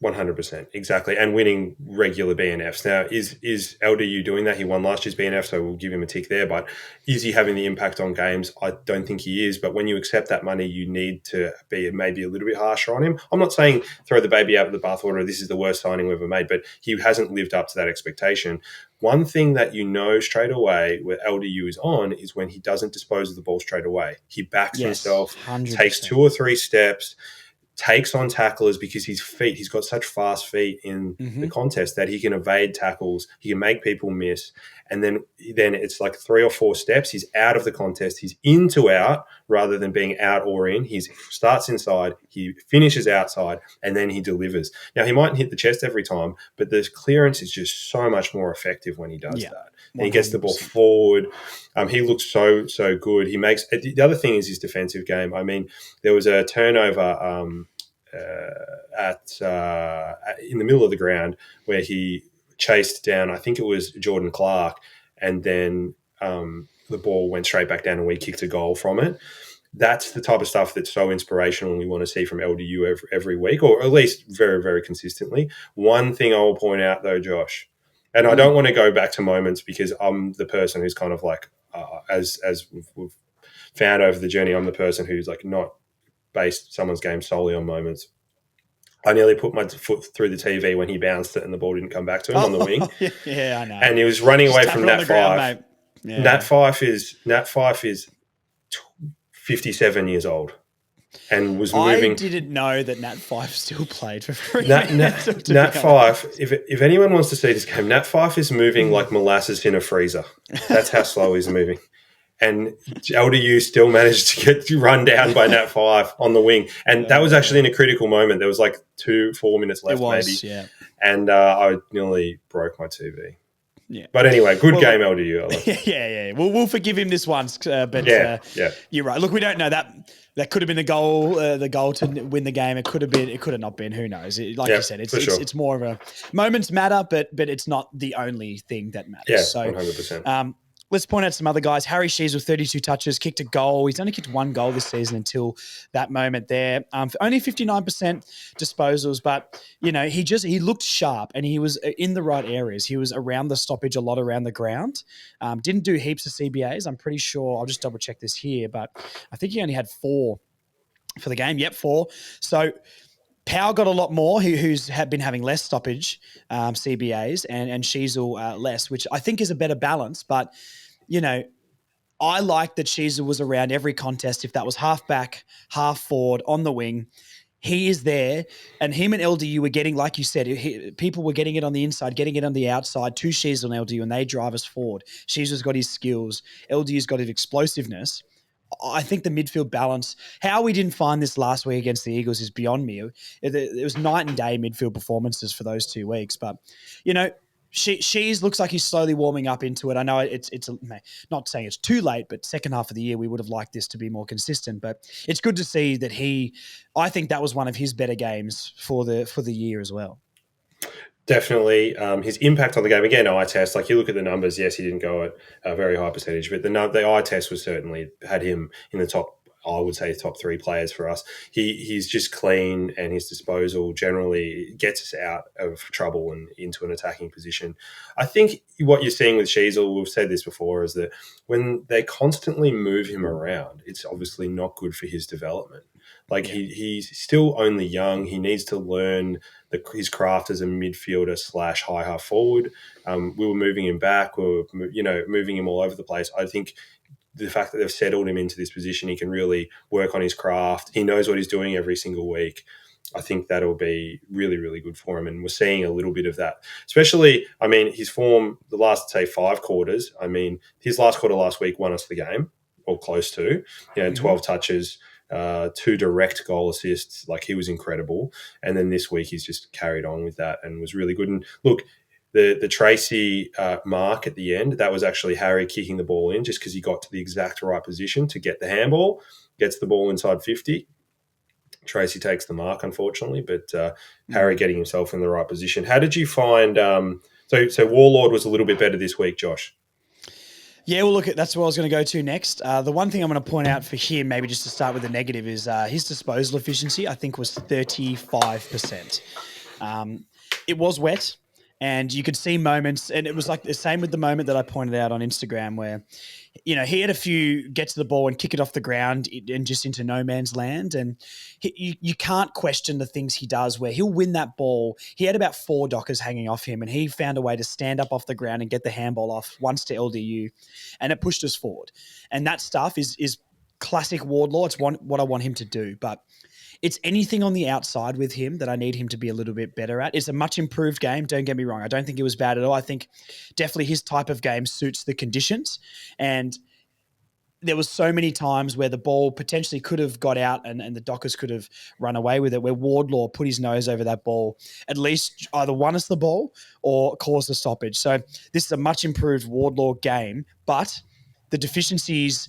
100%, exactly, and winning regular BNFs. Now, is LDU doing that? He won last year's BNF, so we'll give him a tick there. But is he having the impact on games? I don't think he is. But when you accept that money, you need to be maybe a little bit harsher on him. I'm not saying throw the baby out with the bathwater. This is the worst signing we've ever made, but he hasn't lived up to that expectation. One thing that you know straight away where LDU is on is when he doesn't dispose of the ball straight away. He backs himself, 100%. takes 2 or 3 steps, takes on tacklers because he's got such fast feet in the contest that he can evade tackles, he can make people miss, and then it's like 3 or 4 steps, he's out of the contest, he's into out rather than being out or in. He starts inside, he finishes outside, and then he delivers. Now, he mightn't hit the chest every time, but the clearance is just so much more effective when he does that. And he gets the ball forward. He looks so good. He makes the other thing is his defensive game. I mean, there was a turnover in the middle of the ground where he chased down, I think it was Jordan Clark, and then the ball went straight back down and we kicked a goal from it. That's the type of stuff that's so inspirational and we want to see from LDU every week, or at least very, very consistently. One thing I will point out though, Josh, and I don't want to go back to moments because I'm the person who's kind of like, as we've found over the journey, I'm the person who's like not based someone's game solely on moments. I nearly put my foot through the TV when he bounced it and the ball didn't come back to him on the wing. Yeah, I know. And he was running away from Nat Fife. Yeah. Nat Fife is 57 years old and was moving. I didn't know that Nat Fife still played for Freo. Nat Fife, if anyone wants to see this game, Nat Fife is moving like molasses in a freezer. That's how slow he's moving. And LDU still managed to get run down by Nat Fife on the wing. And that was actually in a critical moment. There was like 2-4 minutes left, maybe. Yeah. And I nearly broke my TV. Yeah. But anyway, good game, LDU. I love it. Yeah. We'll forgive him this once. But you're right. Look, we don't know that. That could have been the goal to win the game. It could have not been. Who knows? Like you said, it's more of a moments matter, but it's not the only thing that matters. Yeah, so 100%. Let's point out some other guys. Harry Shees with 32 touches, kicked a goal. He's only kicked 1 goal this season until that moment there. Only 59% disposals, but he looked sharp and he was in the right areas. He was around the stoppage a lot around the ground. Didn't do heaps of CBAs. I'm pretty sure. I'll just double check this here, but I think he only had 4 for the game. Yep, 4. So Powell got a lot more, who's been having less stoppage CBAs, and Sheasel less, which I think is a better balance. But, I like that Sheasel was around every contest. If that was half back, half forward, on the wing, he is there. And him and LDU were getting, like you said, people were getting it on the inside, getting it on the outside to Sheasel and LDU, and they drive us forward. Sheasel's got his skills. LDU's got his explosiveness. I think the midfield balance, how we didn't find this last week against the Eagles is beyond me. It was night and day midfield performances for those 2 weeks. But, She's looks like he's slowly warming up into it. I know it's not saying it's too late, but second half of the year, we would have liked this to be more consistent. But it's good to see that I think that was one of his better games for the year as well. Definitely. His impact on the game, again, eye test, like you look at the numbers, yes, he didn't go at a very high percentage, but the eye test was certainly had him in the top, I would say, top 3 players for us. He's just clean, and his disposal generally gets us out of trouble and into an attacking position. I think what you're seeing with Sheasel, we've said this before, is that when they constantly move him around, it's obviously not good for his development. Like he's still only young. He needs to learn his craft as a midfielder / high half forward. We were moving him back. We were, moving him all over the place. I think the fact that they've settled him into this position, he can really work on his craft. He knows what he's doing every single week. I think that'll be really, really good for him. And we're seeing a little bit of that, especially, his form the last, say, 5 quarters. His last quarter last week won us the game, or close to, 12 touches, 2 direct goal assists. Like, he was incredible. And then this week he's just carried on with that and was really good. And look, the Tracy mark at the end, that was actually Harry kicking the ball in just because he got to the exact right position to get the handball, gets the ball inside 50. Tracy takes the mark, unfortunately, but Harry getting himself in the right position. How did you find so Warlord was a little bit better this week, Josh? Yeah, well, look, that's what I was going to go to next. The one thing I'm going to point out for him, maybe just to start with the negative, is his disposal efficiency, I think, was 35%. It was wet. And you could see moments, and it was like the same with the moment that I pointed out on Instagram where, he had a few get to the ball and kick it off the ground and just into no man's land. And you can't question the things he does where he'll win that ball. He had about 4 Dockers hanging off him, and he found a way to stand up off the ground and get the handball off once to LDU, and it pushed us forward. And that stuff is classic Wardlaw. It's what I want him to do. But it's anything on the outside with him that I need him to be a little bit better at. It's a much improved game. Don't get me wrong. I don't think it was bad at all. I think definitely his type of game suits the conditions. And there was so many times where the ball potentially could have got out and the Dockers could have run away with it, where Wardlaw put his nose over that ball, at least either won us the ball or caused a stoppage. So this is a much improved Wardlaw game, but the deficiencies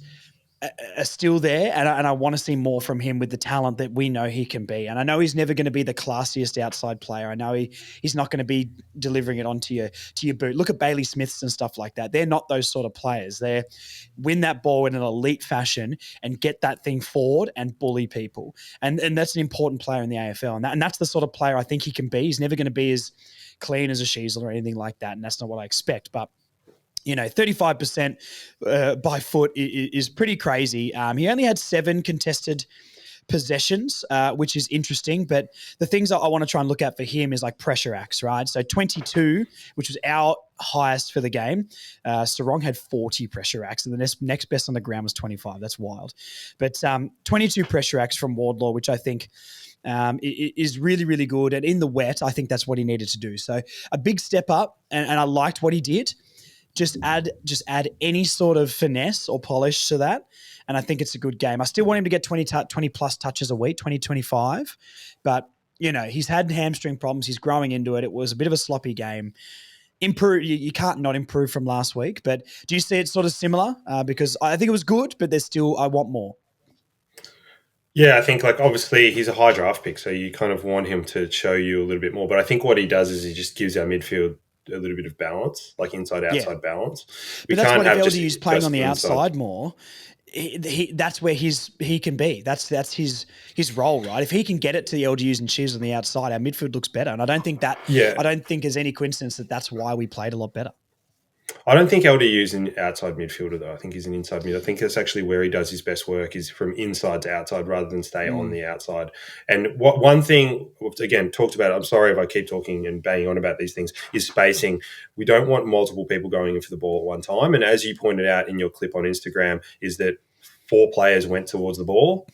are still there, and I want to see more from him with the talent that we know he can be. And I know he's never going to be the classiest outside player. I know he's not going to be delivering it onto your boot. Look at Bailey Smiths and stuff like that. They're not those sort of players. They win that ball in an elite fashion and get that thing forward and bully people. And that's an important player in the AFL. And that's the sort of player I think he can be. He's never going to be as clean as a Sheasel or anything like that, and that's not what I expect. But 35% by foot is pretty crazy. He only had 7 contested possessions, which is interesting. But the things I want to try and look at for him is like pressure acts, right? So 22, which was our highest for the game. Sarong had 40 pressure acts, and the next best on the ground was 25. That's wild. But 22 pressure acts from Wardlaw, which I think is really, really good. And in the wet, I think that's what he needed to do. So a big step up, and I liked what he did. Just add any sort of finesse or polish to that, and I think it's a good game. I still want him to get 20 plus touches a week, 20, 25. But, he's had hamstring problems. He's growing into it. It was a bit of a sloppy game. You can't not improve from last week. But do you see it sort of similar? Because I think it was good, but I want more. Yeah, I think obviously he's a high draft pick, so you kind of want him to show you a little bit more. But I think what he does is he just gives our midfield a little bit of balance, like inside-outside balance. But that's what if LDU's playing on the outside more, that's where he can be. That's his role, right? If he can get it to the LDUs and Chiefs on the outside, our midfield looks better. And I don't think there's any coincidence that that's why we played a lot better. I don't think LDU's an outside midfielder, though. I think he's an inside mid. I think that's actually where he does his best work, is from inside to outside rather than stay on the outside. And one thing, again, talked about, I'm sorry if I keep talking and banging on about these things, is spacing. We don't want multiple people going in for the ball at one time. And as you pointed out in your clip on Instagram, is that 4 players went towards the ball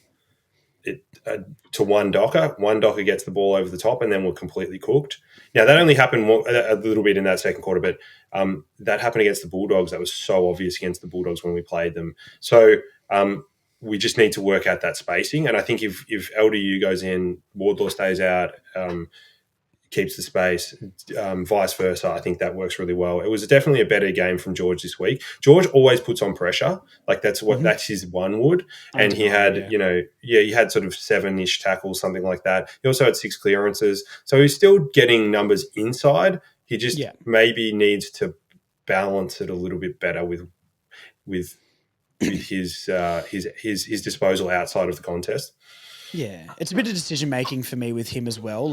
to one Docker. One Docker gets the ball over the top, and then we're completely cooked. Now, that only happened a little bit in that second quarter, but that happened against the Bulldogs. That was so obvious against the Bulldogs when we played them. So we just need to work out that spacing. And I think if LDU goes in, Wardlaw stays out, keeps the space, vice versa, I think that works really well. It was definitely a better game from George this week. George always puts on pressure. That's his one wood. And he had, he had sort of 7-ish tackles, something like that. He also had 6 clearances. So he's still getting numbers inside. He just maybe needs to balance it a little bit better with his disposal outside of the contest. Yeah, it's a bit of decision-making for me with him as well.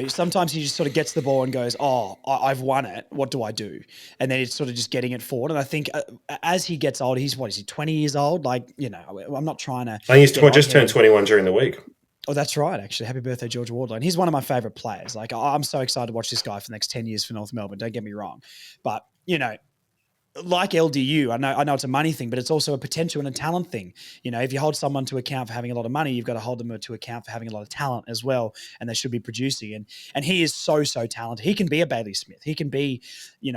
Sometimes he just sort of gets the ball and goes, I've won it. What do I do? And then it's sort of just getting it forward. And I think as he gets older, he's 20 years old? I'm not trying to... I think he's just turned 21 during the week. Oh, that's right, actually. Happy birthday, George Wardlaw. And he's one of my favourite players. I'm so excited to watch this guy for the next 10 years for North Melbourne. Don't get me wrong. But, like LDU, I know it's a money thing, but it's also a potential and a talent thing. If you hold someone to account for having a lot of money, you've got to hold them to account for having a lot of talent as well, and they should be producing. And he is so talented. He can be a Bailey Smith. He can be,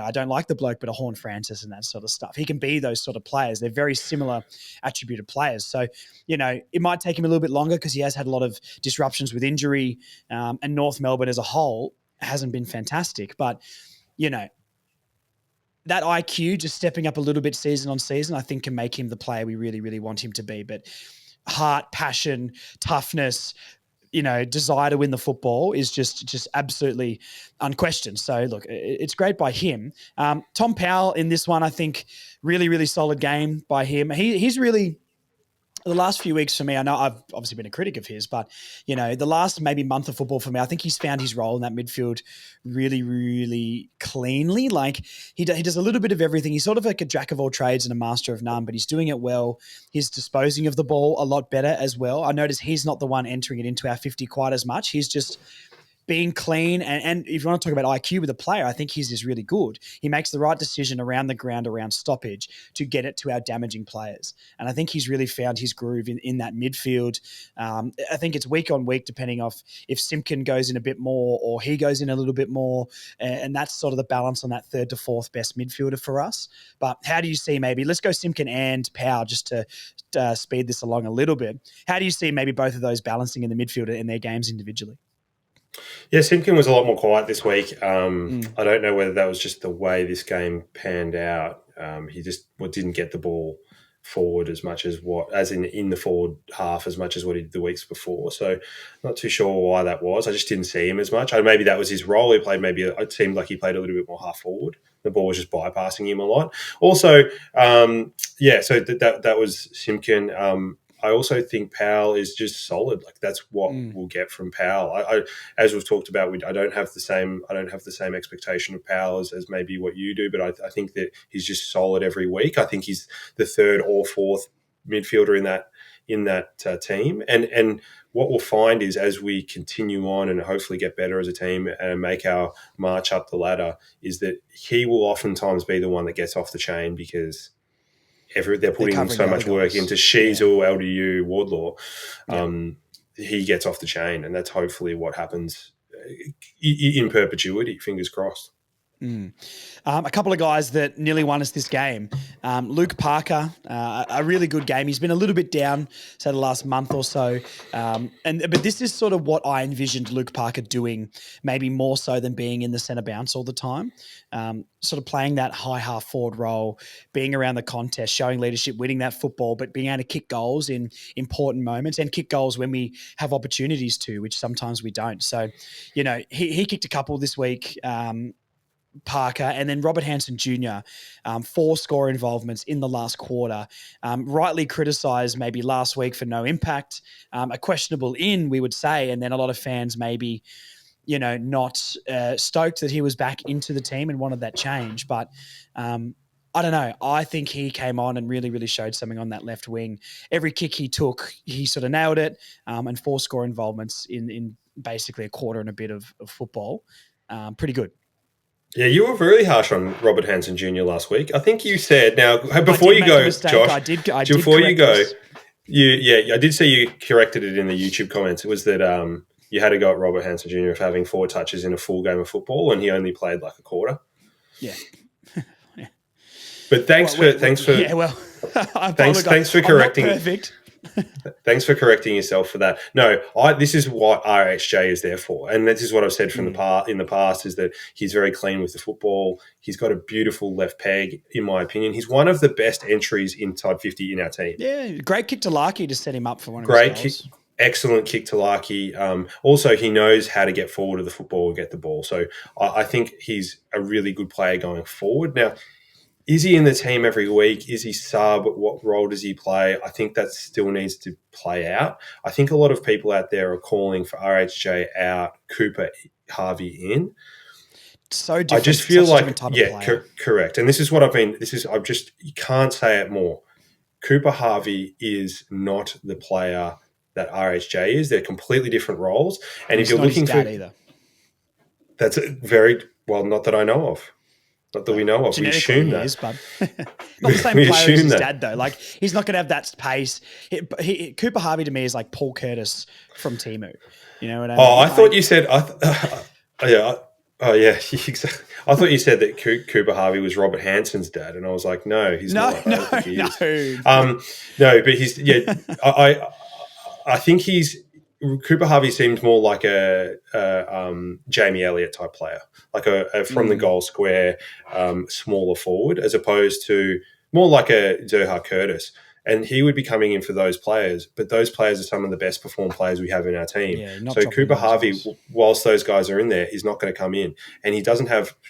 I don't like the bloke, but a Horn Francis and that sort of stuff. He can be those sort of players. They're very similar attributed players. So, it might take him a little bit longer because he has had a lot of disruptions with injury, and North Melbourne as a whole hasn't been fantastic. But, that IQ, just stepping up a little bit season on season, I think can make him the player we really, really want him to be. But heart, passion, toughness, desire to win the football is just absolutely unquestioned. So, look, it's great by him. Tom Powell in this one, I think, really, really solid game by him. He's really the last few weeks for me, I know I've obviously been a critic of his, but the last maybe month of football for me, I think he's found his role in that midfield really, really cleanly. Like he does a little bit of everything. He's sort of like a jack of all trades and a master of none, but he's doing it well. He's disposing of the ball a lot better as well. I notice he's not the one entering it into our 50 quite as much. He's just being clean. And if you want to talk about IQ with a player, I think his is really good. He makes the right decision around the ground, around stoppage to get it to our damaging players. And I think he's really found his groove in that midfield. I think it's week on week, depending off if Simpkin goes in a bit more or he goes in a little bit more. And that's sort of the balance on that third to fourth best midfielder for us. But how do you see maybe, let's go Simpkin and Power just to speed this along a little bit. How do you see maybe both of those balancing in the midfield in their games individually? Yeah, Simpkin was a lot more quiet this week. I don't know whether that was just the way this game panned out. He just didn't get the ball forward as much as in the forward half as much as what he did the weeks before. So not too sure why that was. I just didn't see him as much. Maybe that was his role. He played it seemed like he played a little bit more half forward. The ball was just bypassing him a lot. Also, so that was Simpkin. I also think Powell is just solid. Like that's what we'll get from Powell. I as we've talked about, I don't have the same expectation of Powell as maybe what you do, but I think that he's just solid every week. I think he's the third or fourth midfielder in that team. And what we'll find is as we continue on and hopefully get better as a team and make our march up the ladder, is that he will oftentimes be the one that gets off the chain because they're putting so much work into Sheasel, LDU, Wardlaw. He gets off the chain, and that's hopefully what happens in perpetuity. Fingers crossed. A couple of guys that nearly won us this game. Luke Parker, a really good game. He's been a little bit down, say, the last month or so. But this is sort of what I envisioned Luke Parker doing, maybe more so than being in the centre bounce all the time. Sort of playing that high half forward role, being around the contest, showing leadership, winning that football, but being able to kick goals in important moments and kick goals when we have opportunities to, which sometimes we don't. So, he kicked a couple this week. Parker, and then Robert Hansen Jr., 4 score involvements in the last quarter. Rightly criticised maybe last week for no impact, a questionable we would say, and then a lot of fans maybe, not stoked that he was back into the team and wanted that change. But I don't know. I think he came on and really, really showed something on that left wing. Every kick he took, he sort of nailed it, and 4 score involvements in basically a quarter and a bit of football. Pretty good. Yeah, you were really harsh on Robert Hansen Jr. last week. I think you said, now, before you go, Josh, I did before you go, I did see you corrected it in the YouTube comments. It was that you had to go at Robert Hansen Jr. for having 4 touches in a full game of football and he only played like a quarter. Yeah. But thanks for yeah, well, thanks for correcting. I'm not perfect. Thanks for correcting yourself for that. No, this is what RHJ is there for, and this is what I've said in the past is that he's very clean with the football. He's got a beautiful left peg, in my opinion. He's one of the best entries inside 50 in our team. Yeah, great kick to Larky to set him up for one of his goals. Excellent kick to Larky. Also, he knows how to get forward of the football and get the ball. So I think he's a really good player going forward. Now, is he in the team every week? Is he sub? What role does he play? I think that still needs to play out. I think a lot of people out there are calling for RHJ out, Cooper Harvey in. So different. I just feel like, correct. And this is what you can't say it more. Cooper Harvey is not the player that RHJ is. They're completely different roles. And if you're looking for either. That's not that I know of. Not that we know of. We assume that. Is, but not the same player as his dad, though. Like, he's not going to have that pace. Cooper Harvey, to me, is like Paul Curtis from Timu. You know what I mean? I thought you said... exactly. I thought you said that Cooper Harvey was Robert Hansen's dad, and I was like, no, he's not. I don't think he is. No, but he's... Yeah, I think he's... Cooper Harvey seems more like a Jamie Elliott type player, like a from the goal square, smaller forward, as opposed to more like a Zerha Curtis. And he would be coming in for those players, but those players are some of the best performed players we have in our team. Yeah, so Cooper Harvey, whilst those guys are in there, is not going to come in. And he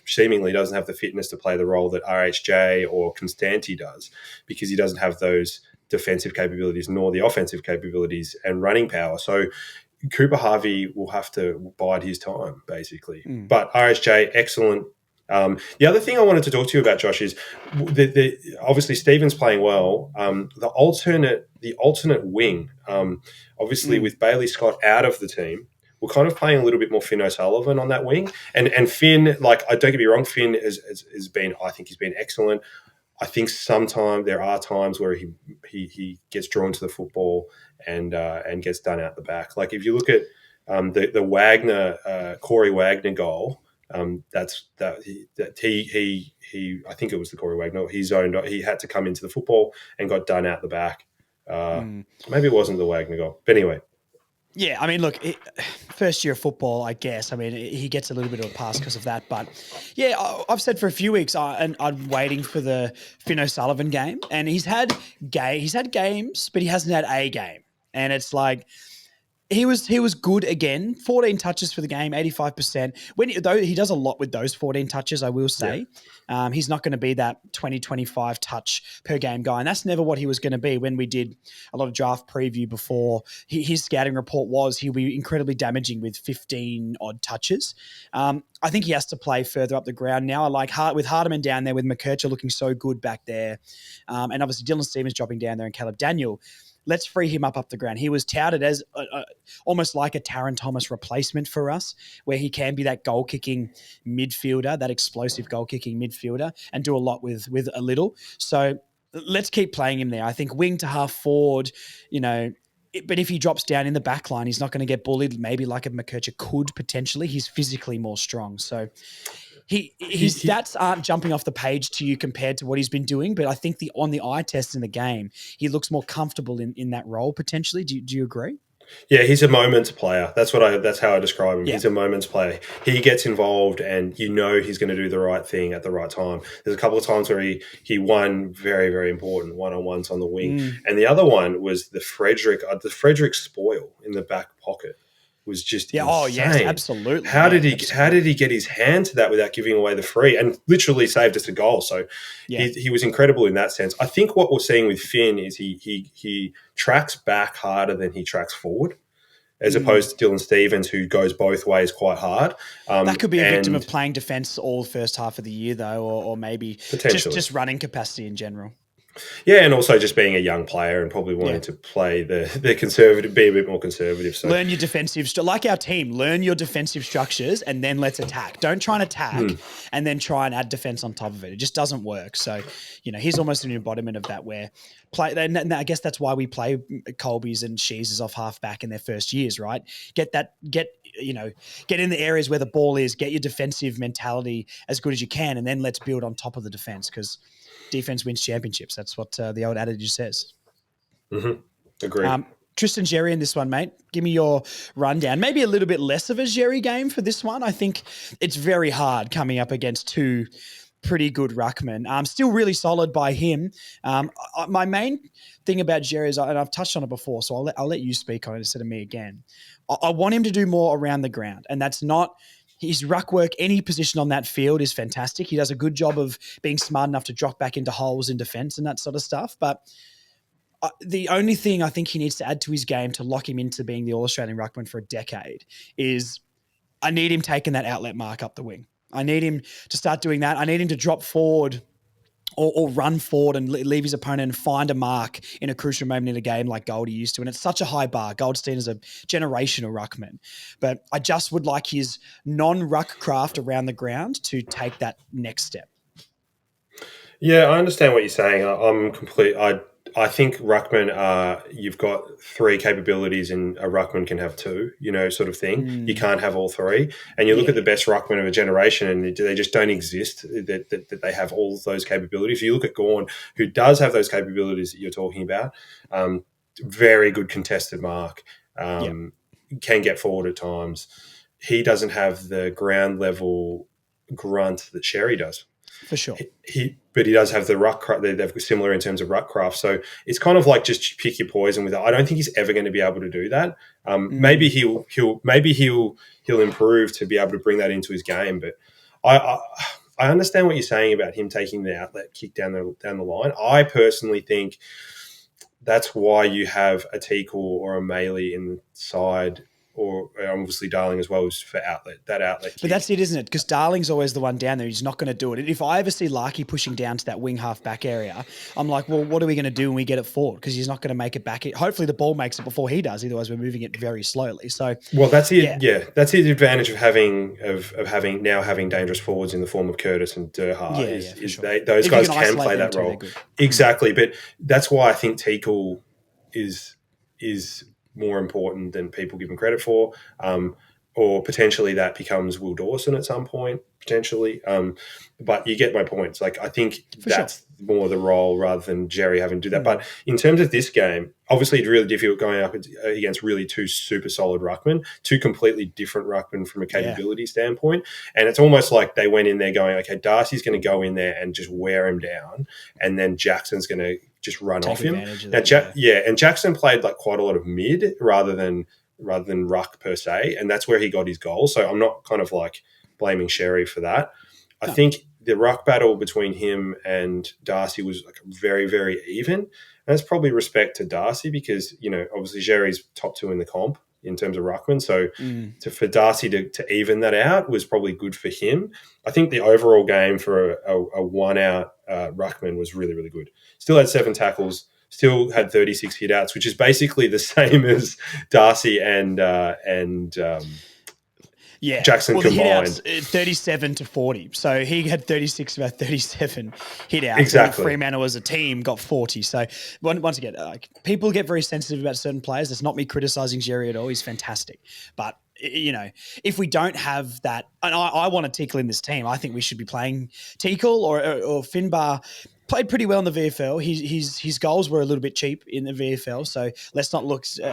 seemingly doesn't have the fitness to play the role that RHJ or Constanti does, because he doesn't have those defensive capabilities nor the offensive capabilities and running power. So Cooper Harvey will have to bide his time, basically. But RSJ, excellent. The other thing I wanted to talk to you about, Josh, is obviously Stephen's playing well. The alternate wing, obviously with Bailey Scott out of the team, we're kind of playing a little bit more Finn O'Sullivan on that wing. And Finn, like, don't get me wrong, Finn has been, I think he's been excellent. I think sometimes there are times where he gets drawn to the football and gets done out the back. Like if you look at the Wagner Corey Wagner goal, I think it was the Corey Wagner. He had to come into the football and got done out the back. Maybe it wasn't the Wagner goal, but anyway. Yeah, I mean, look, first year of football, I guess. I mean, he gets a little bit of a pass because of that. But, yeah, I've said for a few weeks I'm waiting for the Finn O'Sullivan game. And he's had games, but he hasn't had a game. And it's like he was good again. 14 touches for the game, 85%. Though he does a lot with those 14 touches, I will say. Yeah. He's not going to be that 20, 25 touch per game guy. And that's never what he was going to be when we did a lot of draft preview before. His scouting report was he'll be incredibly damaging with 15 odd touches. I think he has to play further up the ground now. I like with Hardiman down there, with McKercher looking so good back there. And obviously Dylan Stevens dropping down there and Caleb Daniel. Let's free him up the ground. He was touted as almost like a Taron Thomas replacement for us, where he can be that goal-kicking midfielder, that explosive goal-kicking midfielder, and do a lot with a little. So let's keep playing him there. I think wing to half forward, but if he drops down in the back line, he's not going to get bullied, maybe like a McKercher could potentially. He's physically more strong. So his stats aren't jumping off the page to you compared to what he's been doing, but I think on the eye test in the game, he looks more comfortable in that role potentially. Do you agree? Yeah, he's a moments player. That's how I describe him. Yeah. He's a moments player. He gets involved, and he's going to do the right thing at the right time. There's a couple of times where he won very, very important one-on-ones on the wing, and the other one was the Frederick spoil in the back pocket. Was just insane. Oh yes, absolutely. How did he get his hand to that without giving away the free, and literally saved us a goal? So he was incredible in that sense. I think what we're seeing with Finn is he tracks back harder than he tracks forward, as opposed to Dylan Stevens, who goes both ways quite hard. That could be a victim of playing defence all the first half of the year, though, or maybe just running capacity in general. Yeah, and also just being a young player and probably wanting to play the conservative, be a bit more conservative. So learn your defensive, like our team, learn your defensive structures and then let's attack. Don't try and attack and then try and add defense on top of it. It just doesn't work. So, he's almost an embodiment of that where and I guess that's why we play Colby's and Sheezes off halfback in their first years, right? Get in the areas where the ball is, get your defensive mentality as good as you can, and then let's build on top of the defense, because defense wins championships. That's what the old adage says. Agreed. Tristan Xerri in this one, mate. Give me your rundown. Maybe a little bit less of a Xerri game for this one. I think it's very hard coming up against two pretty good ruckmen. Still really solid by him. My main thing about Xerri is, and I've touched on it before, so I'll let you speak on it instead of me again. I want him to do more around the ground, and that's not his ruck work. Any position on that field is fantastic. He does a good job of being smart enough to drop back into holes in defense and that sort of stuff. But the only thing I think he needs to add to his game to lock him into being the All-Australian ruckman for a decade is I need him taking that outlet mark up the wing. I need him to start doing that. I need him to drop forward or run forward and leave his opponent and find a mark in a crucial moment in a game like Goldie used to. And it's such a high bar. Goldstein is a generational ruckman. But I just would like his non-ruck craft around the ground to take that next step. Yeah, I understand what you're saying. I think ruckman you've got three capabilities and a ruckman can have two, sort of thing. You can't have all three. And you look at the best ruckman of a generation and they just don't exist, that they have all those capabilities. You look at Gawn, who does have those capabilities that you're talking about. Very good contested mark. Can get forward at times. He doesn't have the ground level grunt that Sherry does. For sure. But he does have the ruck craft. They're similar in terms of ruck craft. So it's kind of like just pick your poison with it. I don't think he's ever going to be able to do that. Maybe he'll improve to be able to bring that into his game. But I understand what you're saying about him taking the outlet kick down the line. I personally think that's why you have a Teakle or a Maley in the side, or obviously Darling as well, is for that outlet kick. But that's it, isn't it? Because Darling's always the one down there. He's not going to do it. If I ever see Larky pushing down to that wing half back area, I'm like, well, what are we going to do when we get it forward? Because he's not going to make it back. Hopefully the ball makes it before he does. Otherwise, we're moving it very slowly. So, well, that's it. Yeah, that's the advantage of having dangerous forwards in the form of Curtis and Durhar. Those guys can play that role exactly. But that's why I think Teakle is more important than people give him credit for, or potentially that becomes Will Dawson at some point, potentially. But you get my points. Like, I think that's more the role rather than Jerry having to do that. But in terms of this game, obviously it's really difficult going up against really two super solid ruckmen, two completely different ruckmen from a capability standpoint. And it's almost like they went in there going, okay, Darcy's going to go in there and just wear him down, and then Jackson's going to just run off him. Now, and Jackson played like quite a lot of mid rather than ruck per se, and that's where he got his goal. So I'm not kind of like blaming Sherry for that. I think the ruck battle between him and Darcy was like very, very even. And that's probably respect to Darcy because, obviously Sherry's top 2 in the comp in terms of ruckman. So for Darcy to even that out was probably good for him. I think the overall game for a one-out ruckman was really, really good. Still had 7 tackles, still had 36 hit-outs, which is basically the same as Darcy and Jackson combined. 37 to 40. So he had 36 about 37 hit-outs. Exactly. Fremantle as a team got 40. So once again, people get very sensitive about certain players. It's not me criticising Jerry at all. He's fantastic. But if we don't have that, and I want a Teakle in this team, I think we should be playing Teakle or Finbar. Played pretty well in the VFL. His goals were a little bit cheap in the VFL, so let's not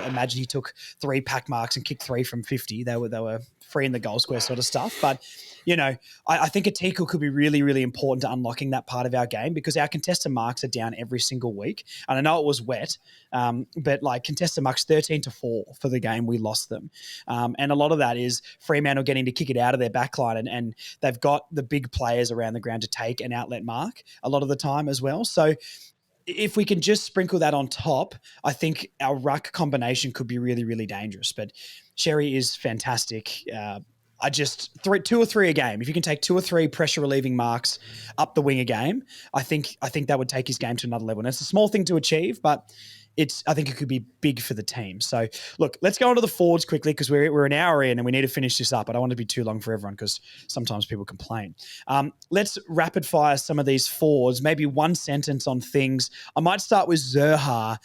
imagine he took 3 pack marks and kicked 3 from 50. They were free in the goal square sort of stuff. But I think a Teakle could be really, really important to unlocking that part of our game because our contested marks are down every single week. And I know it was wet, but like contested marks 13-4 for the game, we lost them. And a lot of that is Fremantle getting to kick it out of their backline, and they've got the big players around the ground to take an outlet mark a lot of the time as well. So if we can just sprinkle that on top, I think our ruck combination could be really, really dangerous. But Sherry is fantastic. I just 2 or 3 a game. If you can take 2 or 3 pressure relieving marks up the wing a game, I think that would take his game to another level. And it's a small thing to achieve, but I think it could be big for the team. So look, let's go on to the forwards quickly because we're an hour in and we need to finish this up. I don't want it to be too long for everyone because sometimes people complain. Let's rapid fire some of these forwards, maybe one sentence on things. I might start with Zerha.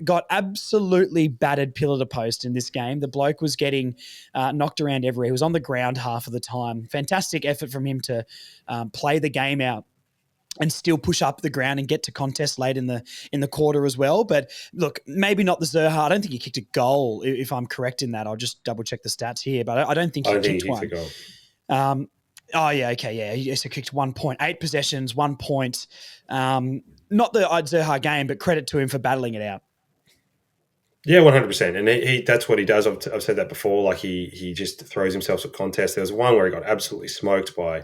Got absolutely battered pillar to post in this game. The bloke was getting knocked around everywhere. He was on the ground half of the time. Fantastic effort from him to play the game out and still push up the ground and get to contest late in the quarter as well. But look, maybe not the Zerha. I don't think he kicked a goal, if I'm correct in that. I'll just double check the stats here, but I don't think he kicked one. He kicked 1 point, 8 possessions, 1 point. Not the Zerha game, but credit to him for battling it out. Yeah, 100%. And he that's what he does. I've said that before. Like he just throws himself at contests. There was one where he got absolutely smoked by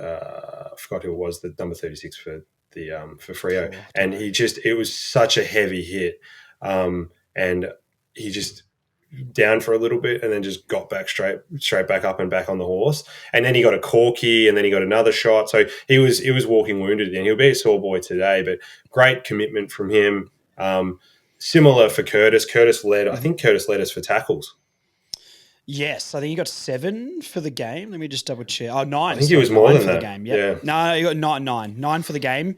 I forgot who it was, the number 36 for Freo, and it was such a heavy hit, and he just down for a little bit and then just got back straight back up and back on the horse, and then he got a corky and then he got another shot, so he was walking wounded, and he'll be a sore boy today, but great commitment from him. Similar for Curtis. I think Curtis led us for tackles. Yes, I think he got 7 for the game. Let me just double check. 9. I think he was more than for that. The game. Yep. Yeah. No, he got 9. 9 for the game.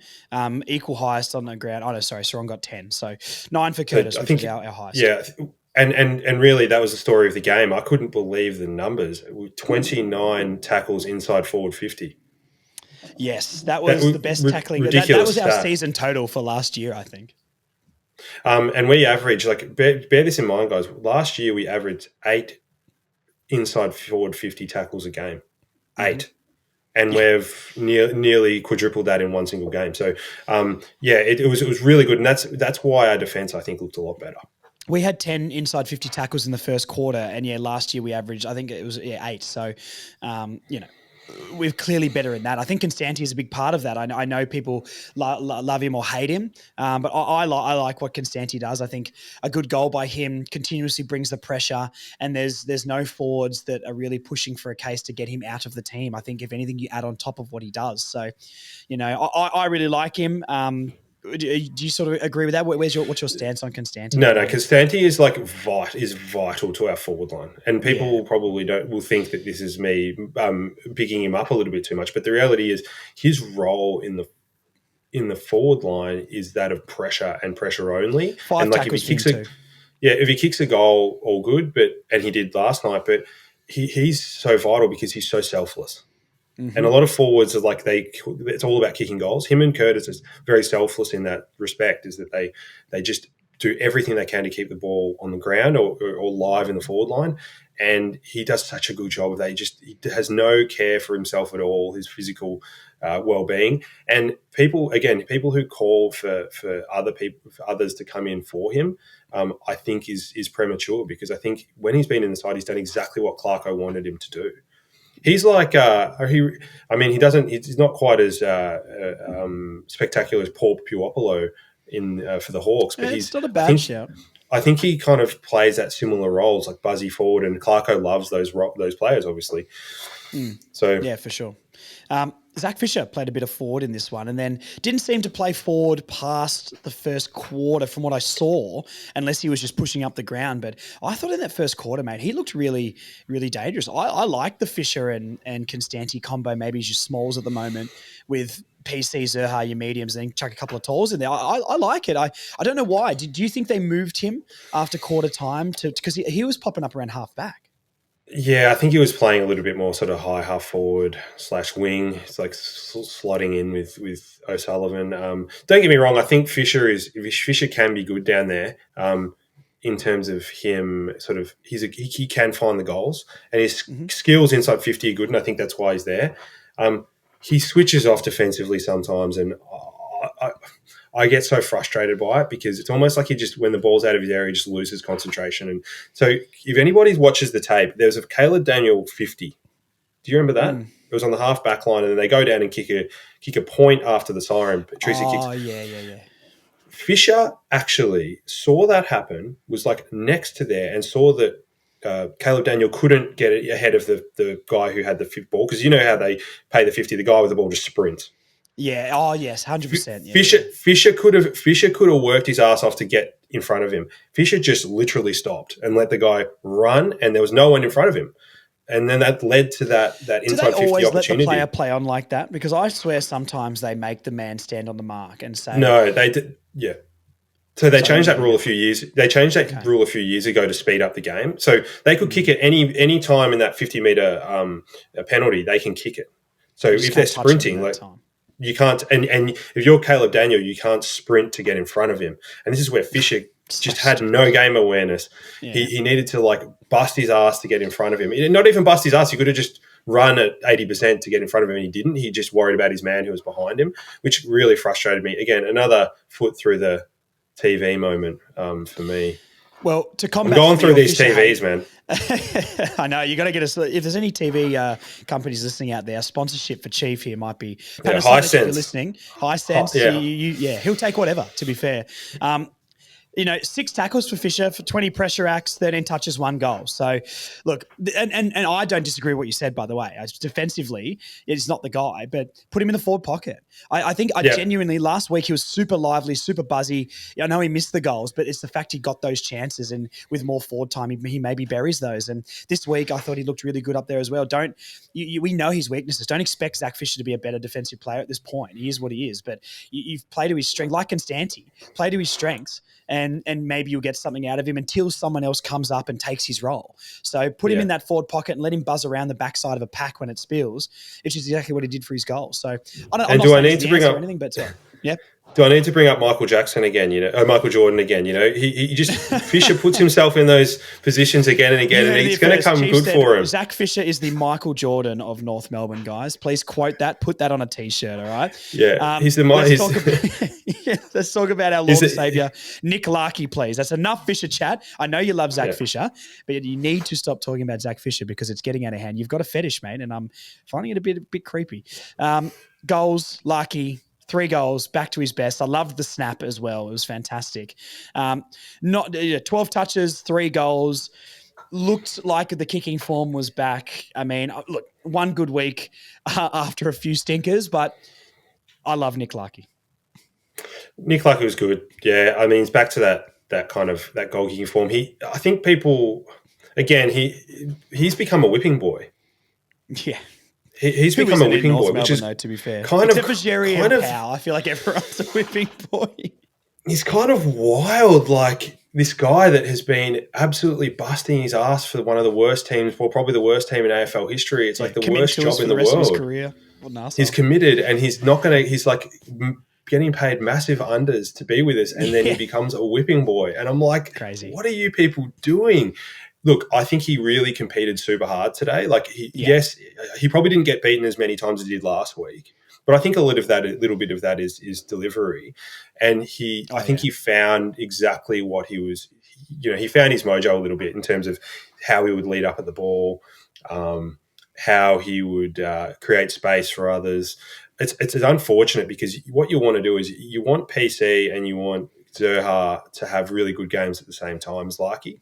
Equal highest on the ground. Oh no, sorry, Sarong got 10. So 9 for Curtis, which is our highest. Yeah, and really that was the story of the game. I couldn't believe the numbers. 29 tackles inside forward 50. Yes, that was the best tackling. That was our season total for last year, I think. And we averaged, bear this in mind, guys. Last year we averaged 8 inside forward 50 tackles a game. 8. And we've nearly quadrupled that in one single game. So, it was really good. And that's why our defence, I think, looked a lot better. We had 10 inside 50 tackles in the first quarter. And, last year we averaged, I think it was 8. So, we're clearly better in that. I think Constanti is a big part of that. I know people love him or hate him, but I like what Constanti does. I think a good goal by him continuously brings the pressure, and there's no forwards that are really pushing for a case to get him out of the team. I think if anything, you add on top of what he does. So, I really like him. Do you sort of agree with that? What's your stance on Constanti? No, Constanti is vital to our forward line, and people will think that this is me picking him up a little bit too much. But the reality is, his role in the forward line is that of pressure and pressure only. 5 and tackles if he kicks a goal, all good. And he did last night. But he's so vital because he's so selfless. Mm-hmm. And a lot of forwards are it's all about kicking goals. Him and Curtis is very selfless in that respect, is that they just do everything they can to keep the ball on the ground or live in the forward line. And he does such a good job of that. He has no care for himself at all, his physical well-being. And people who call for others to come in for him, I think is premature, because I think when he's been in the side, he's done exactly what Clarko wanted him to do. He's like he's not quite as spectacular as Paul Puopolo for the Hawks, but he's not a bad shout. I think he kind of plays that similar roles, like buzzy forward, and Clarko loves those players, obviously. So yeah, for sure. Zach Fisher played a bit of forward in this one, and then didn't seem to play forward past the first quarter from what I saw, unless he was just pushing up the ground. But I thought in that first quarter, mate, he looked really, really dangerous. I like the Fisher and Constanti combo. Maybe he's just smalls at the moment with PC, Zerha, your mediums, and then chuck a couple of talls in there. I like it. I don't know why. Do you think they moved him after quarter time because he was popping up around half back? Yeah, I think he was playing a little bit more sort of high half forward / wing. It's like slotting in with O'Sullivan. Don't get me wrong. I think Fisher can be good down there. In terms of him, sort of, he can find the goals, and his skills inside 50 are good, and I think that's why he's there. He switches off defensively sometimes, and I get so frustrated by it, because it's almost like when the ball's out of his area, he just loses concentration. And so if anybody watches the tape, there's a Caleb Daniel 50. Do you remember that? It was on the half back line, and then they go down and kick a point after the siren. Patricia kicks. Oh, yeah. Fisher actually saw that happen, was like next to there, and saw that Caleb Daniel couldn't get it ahead of the guy who had the fifth ball, because you know how they pay the 50, the guy with the ball just sprints. Yeah. Oh, yes. 100%. Yeah, Fisher could have worked his ass off to get in front of him. Fisher just literally stopped and let the guy run, and there was no one in front of him. And then that led to that inside 50 opportunity. Do they always let the player play on like that? Because I swear sometimes they make the man stand on the mark and say... No, they did. Yeah. So they changed that rule a few years. They changed that rule a few years ago to speed up the game. So they could kick it any time in that 50-meter penalty. They can kick it. So if they're sprinting, you can't. And if you're Caleb Daniel, you can't sprint to get in front of him. And this is where Fisher just had no game awareness. Yeah. He needed to bust his ass to get in front of him. Not even bust his ass. He could have just run at 80% to get in front of him, and he didn't. He just worried about his man who was behind him, which really frustrated me. Again, another foot through the TV moment for me. Well, to combat... I'm going through these TVs, man. I know. You got to get us... If there's any TV companies listening out there, sponsorship for Chief here might be... High Sense. If you're listening. High Sense. He'll take whatever, to be fair. 6 tackles for Fisher, for 20 pressure acts, 13 touches, 1 goal. So, look, and I don't disagree with what you said, by the way. Defensively, it's not the guy, but put him in the forward pocket. I think genuinely, last week he was super lively, super buzzy. I know he missed the goals, but it's the fact he got those chances, and with more forward time, he maybe buries those. And this week, I thought he looked really good up there as well. We know his weaknesses. Don't expect Zach Fisher to be a better defensive player at this point. He is what he is, but you've played to his strength, like Constanti, play to his strengths. And maybe you'll get something out of him until someone else comes up and takes his role. So put him in that forward pocket and let him buzz around the backside of a pack when it spills, which is exactly what he did for his goal. So I don't know anything, but Yep. Do I need to bring up Michael Jackson again? Michael Jordan again. He just Fisher puts himself in those positions again and again, and it's going to come good for him. Zach Fisher is the Michael Jordan of North Melbourne, guys. Please quote that. Put that on a T-shirt. All right. Yeah, Let's talk about our Lord and Savior, Nick Larkey, please. That's enough Fisher chat. I know you love Zach Fisher, but you need to stop talking about Zach Fisher because it's getting out of hand. You've got a fetish, mate, and I'm finding it a bit creepy. Goals, Larkey. 3 goals, back to his best. I loved the snap as well. It was fantastic. 12 touches, 3 goals. Looked like the kicking form was back. I mean, look, one good week after a few stinkers, but I love Nick Larkey. Nick Larkey was good. Yeah, I mean, he's back to that kind of that goal kicking form. I think people, again, he's become a whipping boy. Yeah. He's become a whipping boy, which is though, to be fair. Except for Jerry and Powell, I feel like everyone's a whipping boy. He's kind of wild, like this guy that has been absolutely busting his ass for one of the worst teams, well, probably the worst team in AFL history. It's like the worst job in the world. Of his career. He's committed, and he's not going to. He's like getting paid massive unders to be with us, and then he becomes a whipping boy. And I'm like, crazy. What are you people doing? Look, I think he really competed super hard today. Like, yes, he probably didn't get beaten as many times as he did last week, but I think a little bit of that is delivery. And I think he found exactly what he was. He found his mojo a little bit in terms of how he would lead up at the ball, how he would create space for others. It's unfortunate because what you want to do is you want PC and you want Zerha to have really good games at the same time as Larkey.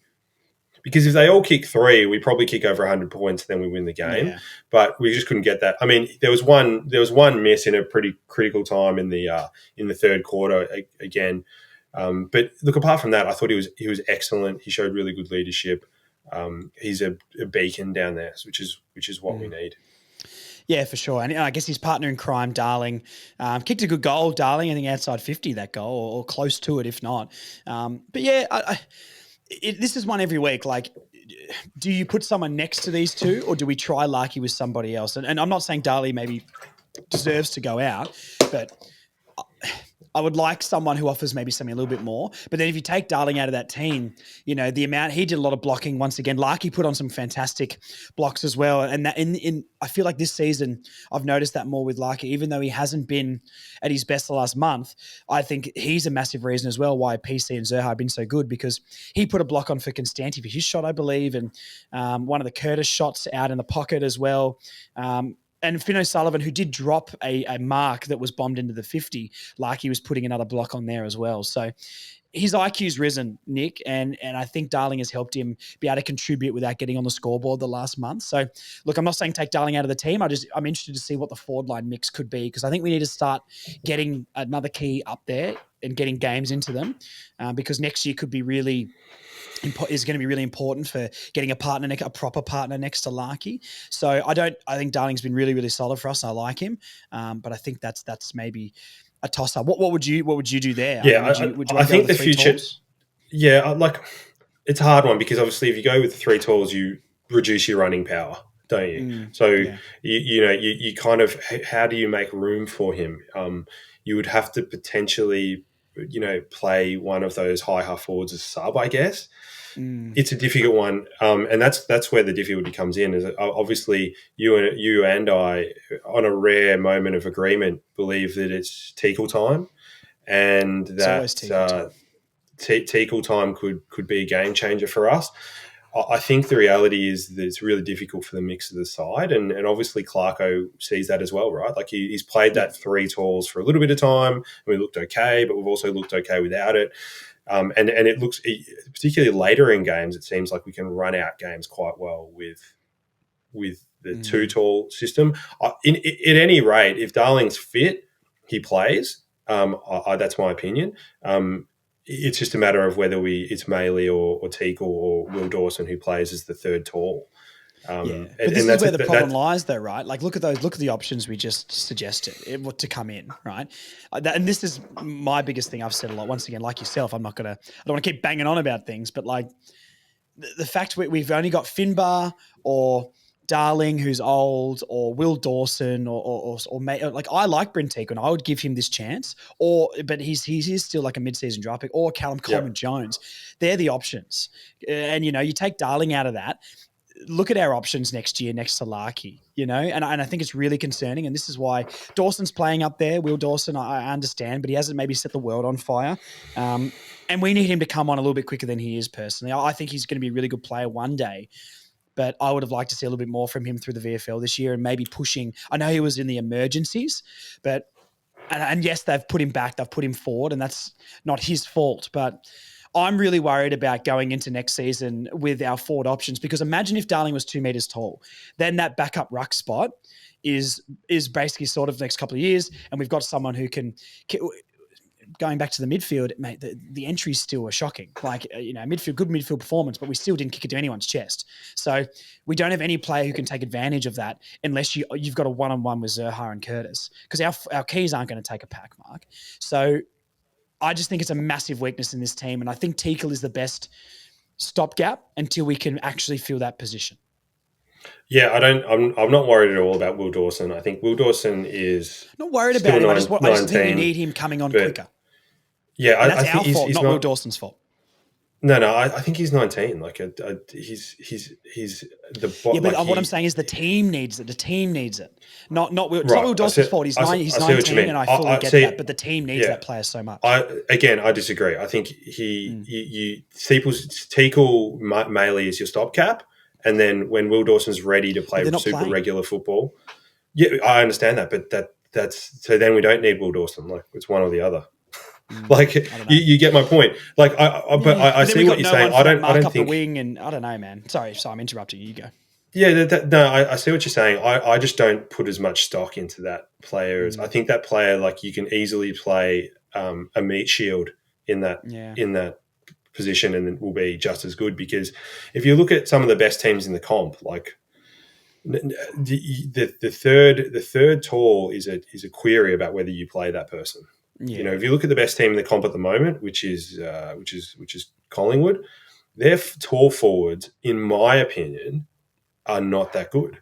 Because if they all kick 3, we probably kick over 100 points, then we win the game. Yeah. But we just couldn't get that. I mean, there was one miss in a pretty critical time in the third quarter again. But look, apart from that, I thought he was excellent. He showed really good leadership. He's a beacon down there, which is what we need. Yeah, for sure. And I guess his partner in crime, Darling, kicked a good goal. Darling, I think outside 50 that goal, or close to it, if not. But yeah, this is one every week. Like, do you put someone next to these two, or do we try Larkey with somebody else? And I'm not saying Darley maybe deserves to go out, but I would like someone who offers maybe something a little bit more. But then if you take Darling out of that team, the amount he did a lot of blocking once again. Larkey put on some fantastic blocks as well. And that I feel like this season I've noticed that more with Larkey, even though he hasn't been at his best the last month. I think he's a massive reason as well why PC and Zerha have been so good, because he put a block on for Constanti for his shot, I believe, and one of the Curtis shots out in the pocket as well. And Finn O'Sullivan, who did drop a mark that was bombed into the 50, like he was putting another block on there as well. So his IQ's risen, Nick, and I think Darling has helped him be able to contribute without getting on the scoreboard the last month. So, look, I'm not saying take Darling out of the team. I'm interested to see what the forward line mix could be, because I think we need to start getting another key up there and getting games into them, because next year could be is going to be really important for getting a proper partner next to Larkey. So I think Darling's been really, really solid for us. I like him. But I think that's maybe a toss up. What would you do there? Yeah. I think the future, it's a hard one, because obviously if you go with the 3 talls, you reduce your running power, don't you? You kind of, how do you make room for him? You would have to potentially, play one of those high half forwards as sub, I guess. It's a difficult one, and that's where the difficulty comes in. Is obviously you and I, on a rare moment of agreement, believe that it's Teakle time, and that Teakle time could be a game changer for us. I think the reality is that it's really difficult for the mix of the side, and obviously Clarko sees that as well, right? Like he's played that 3 talls for a little bit of time, and we looked okay, but we've also looked okay without it. And it looks, particularly later in games, it seems like we can run out games quite well with the 2 tall system. At any rate, if Darling's fit, he plays. That's my opinion. It's just a matter of whether it's Maley or Teakle or Will Dawson who plays as the 3rd tall. But this is where the problem lies, though, right? Like, look at the options we just suggested to come in, right? And this is my biggest thing. I've said a lot. Once again, like yourself, I don't want to keep banging on about things, but like the fact we've only got Finbar or Darling, who's old, or Will Dawson, or like I like Brent Teagle, and I would give him this chance. But he's still like a mid-season draft pick, or Callum Coleman-Jones. They're the options, and you take Darling out of that. Look at our options next year next to Larkey, and I think it's really concerning. And this is why Dawson's playing up there. Will Dawson, I understand, but he hasn't maybe set the world on fire. And we need him to come on a little bit quicker than he is personally. I think he's going to be a really good player one day, but I would have liked to see a little bit more from him through the VFL this year and maybe pushing. I know he was in the emergencies, but and yes, they've put him back, they've put him forward, and that's not his fault, but I'm really worried about going into next season with our forward options, because imagine if Darling was 2 meters tall, then that backup ruck spot is basically sort of the next couple of years, and we've got someone who can going back to the midfield, mate. The entries still are shocking. Like midfield, good midfield performance, but we still didn't kick it to anyone's chest. So we don't have any player who can take advantage of that unless you've got a one-on-one with Zerha and Curtis, because our keys aren't going to take a pack mark. So I just think it's a massive weakness in this team, and I think Teagle is the best stopgap until we can actually fill that position. Yeah, I'm not worried at all about Will Dawson. I think Will Dawson is not worried about him. I just think we need him coming on quicker. Yeah, and that's I think our fault, he's not Will Dawson's fault. No, I think he's 19. Like he's the. Yeah, but like what I'm saying is the team needs it. The team needs it. Not Will. It's right. not Will Dawson's fault. He's 19, and I fully get that. But the team needs that player so much. I disagree. I think Teagle mainly is your stopgap, and then when Will Dawson's ready to play super regular football, yeah, I understand that. But that's so then we don't need Will Dawson. Like it's one or the other. Like you get my point. Like I see what you're saying. I don't up think the wing, and I don't know, man. Sorry, I'm interrupting you. You go. Yeah, I see what you're saying. I just don't put as much stock into that player. I think that player, like you can easily play a meat shield in that position, and it will be just as good. Because if you look at some of the best teams in the comp, like the third tall is a query about whether you play that person. Yeah. If you look at the best team in the comp at the moment, which is Collingwood, their tall forwards, in my opinion, are not that good,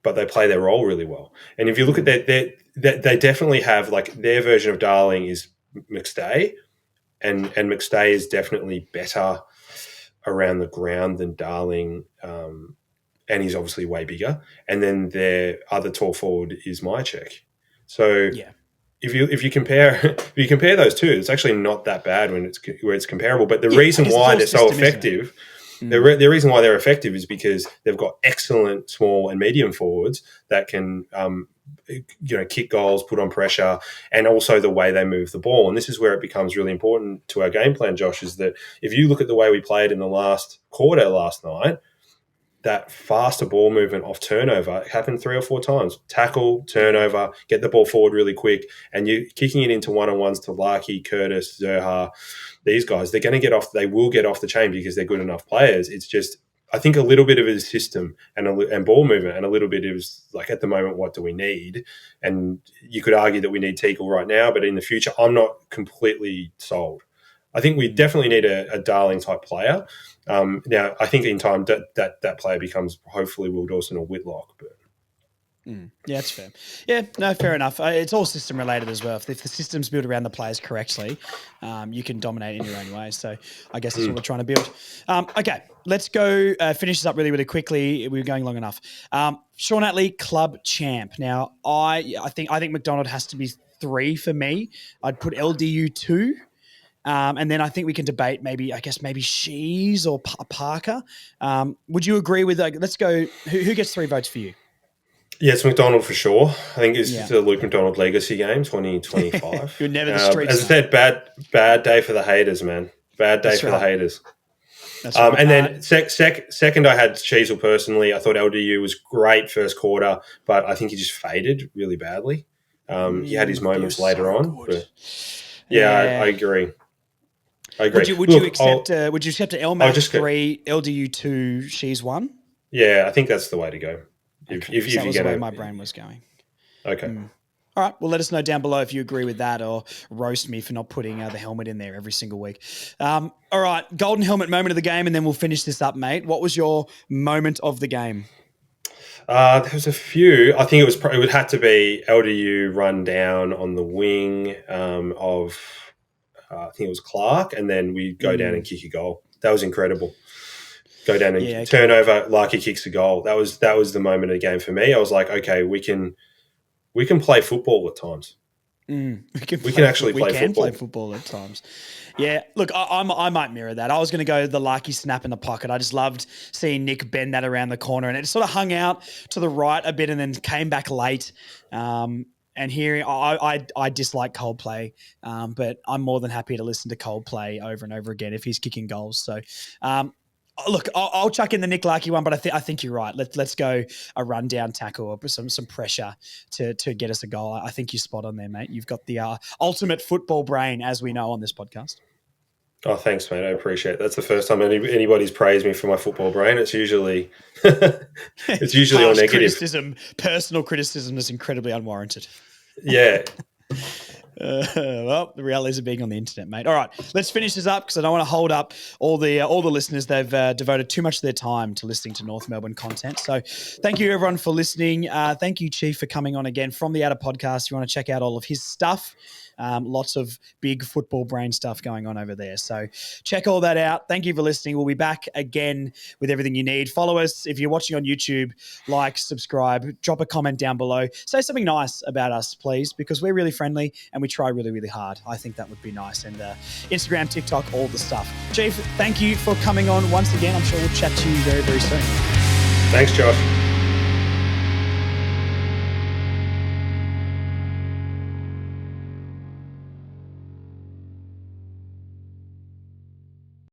but they play their role really well. And if you look at they definitely have, like, their version of Darling is McStay, and McStay is definitely better around the ground than Darling, and he's obviously way bigger. And then their other tall forward is Mychek. So yeah. If you compare those two, it's actually not that bad where it's comparable. But the reason why they're so effective, the reason why they're effective is because they've got excellent small and medium forwards that can kick goals, put on pressure, and also the way they move the ball. And this is where it becomes really important to our game plan, Josh, is that if you look at the way we played in the last quarter last night, that faster ball movement off turnover happened 3 or 4 times. Tackle, turnover, get the ball forward really quick, and you're kicking it into one-on-ones to Larkey, Curtis, Zerha, these guys. They're going to get off. They will get off the chain because they're good enough players. It's just, I think, a little bit of his system and ball movement, and a little bit of his, like, at the moment, what do we need? And you could argue that we need Teagle right now, but in the future, I'm not completely sold. I think we definitely need a Darling type player. Now, I think in time that player becomes hopefully Will Dawson or Whitlock. But yeah, that's fair. Yeah, no, fair enough. It's all system related as well. If the system's built around the players correctly, you can dominate in your own way. So I guess that's what we're trying to build. Okay, let's go finish this up really, really quickly. We're going long enough. Sean Atley, club champ. Now, I think McDonald has to be 3 for me. I'd put LDU 2. And then I think we can debate maybe Shees or Parker. Would you agree with, like, let's go, who gets 3 votes for you? Yeah, it's McDonald for sure. I think it's the Luke McDonald legacy game, 2025. You're never the streets. As I said, bad day for the haters, man. Bad day for the haters. That's right. And then second, I had Sheasel personally. I thought LDU was great first quarter, but I think he just faded really badly. He had his moments later on. But I agree. Would you accept an LMAC 3, LDU 2, She's 1? Yeah, I think that's the way to go. That was the way my brain was going. Okay. All right. Well, let us know down below if you agree with that, or roast me for not putting the helmet in there every single week. All right. Golden helmet moment of the game, and then we'll finish this up, mate. What was your moment of the game? There was a few. I think it would have to be LDU run down on the wing of I think it was Clark, and then we go down and kick a goal. That was incredible. Go down and turn over like he kicks a goal. That was the moment of the game for me. I was like, okay, we can play football at times. We can actually play football at times. Yeah, look, I might mirror that. I was going to go the Larky snap in the pocket. I just loved seeing Nick bend that around the corner, and it sort of hung out to the right a bit and then came back late. And hearing, I dislike Coldplay, but I'm more than happy to listen to Coldplay over and over again if he's kicking goals. So, look, I'll chuck in the Nick Larky one, but I think you're right. Let's go a rundown tackle or some pressure to get us a goal. I think you're spot on there, mate. You've got the ultimate football brain, as we know on this podcast. Oh, thanks, mate. I appreciate it. That's the first time anybody's praised me for my football brain. It's usually all negative. Personal criticism is incredibly unwarranted. Yeah. Well, the realities of being on the internet, mate. All right, let's finish this up because I don't want to hold up all the listeners. They've devoted too much of their time to listening to North Melbourne content. So thank you, everyone, for listening. Thank you, Chief, for coming on again from the Outer Podcast. If you want to check out all of his stuff, lots of big football brain stuff going on over there. So check all that out. Thank you for listening. We'll be back again with everything you need. Follow us. If you're watching on YouTube, like, subscribe, drop a comment down below. Say something nice about us, please, because we're really friendly and we try really, really hard. I think that would be nice. And Instagram, TikTok, all the stuff. Chief, thank you for coming on once again. I'm sure we'll chat to you very, very soon. Thanks, Josh.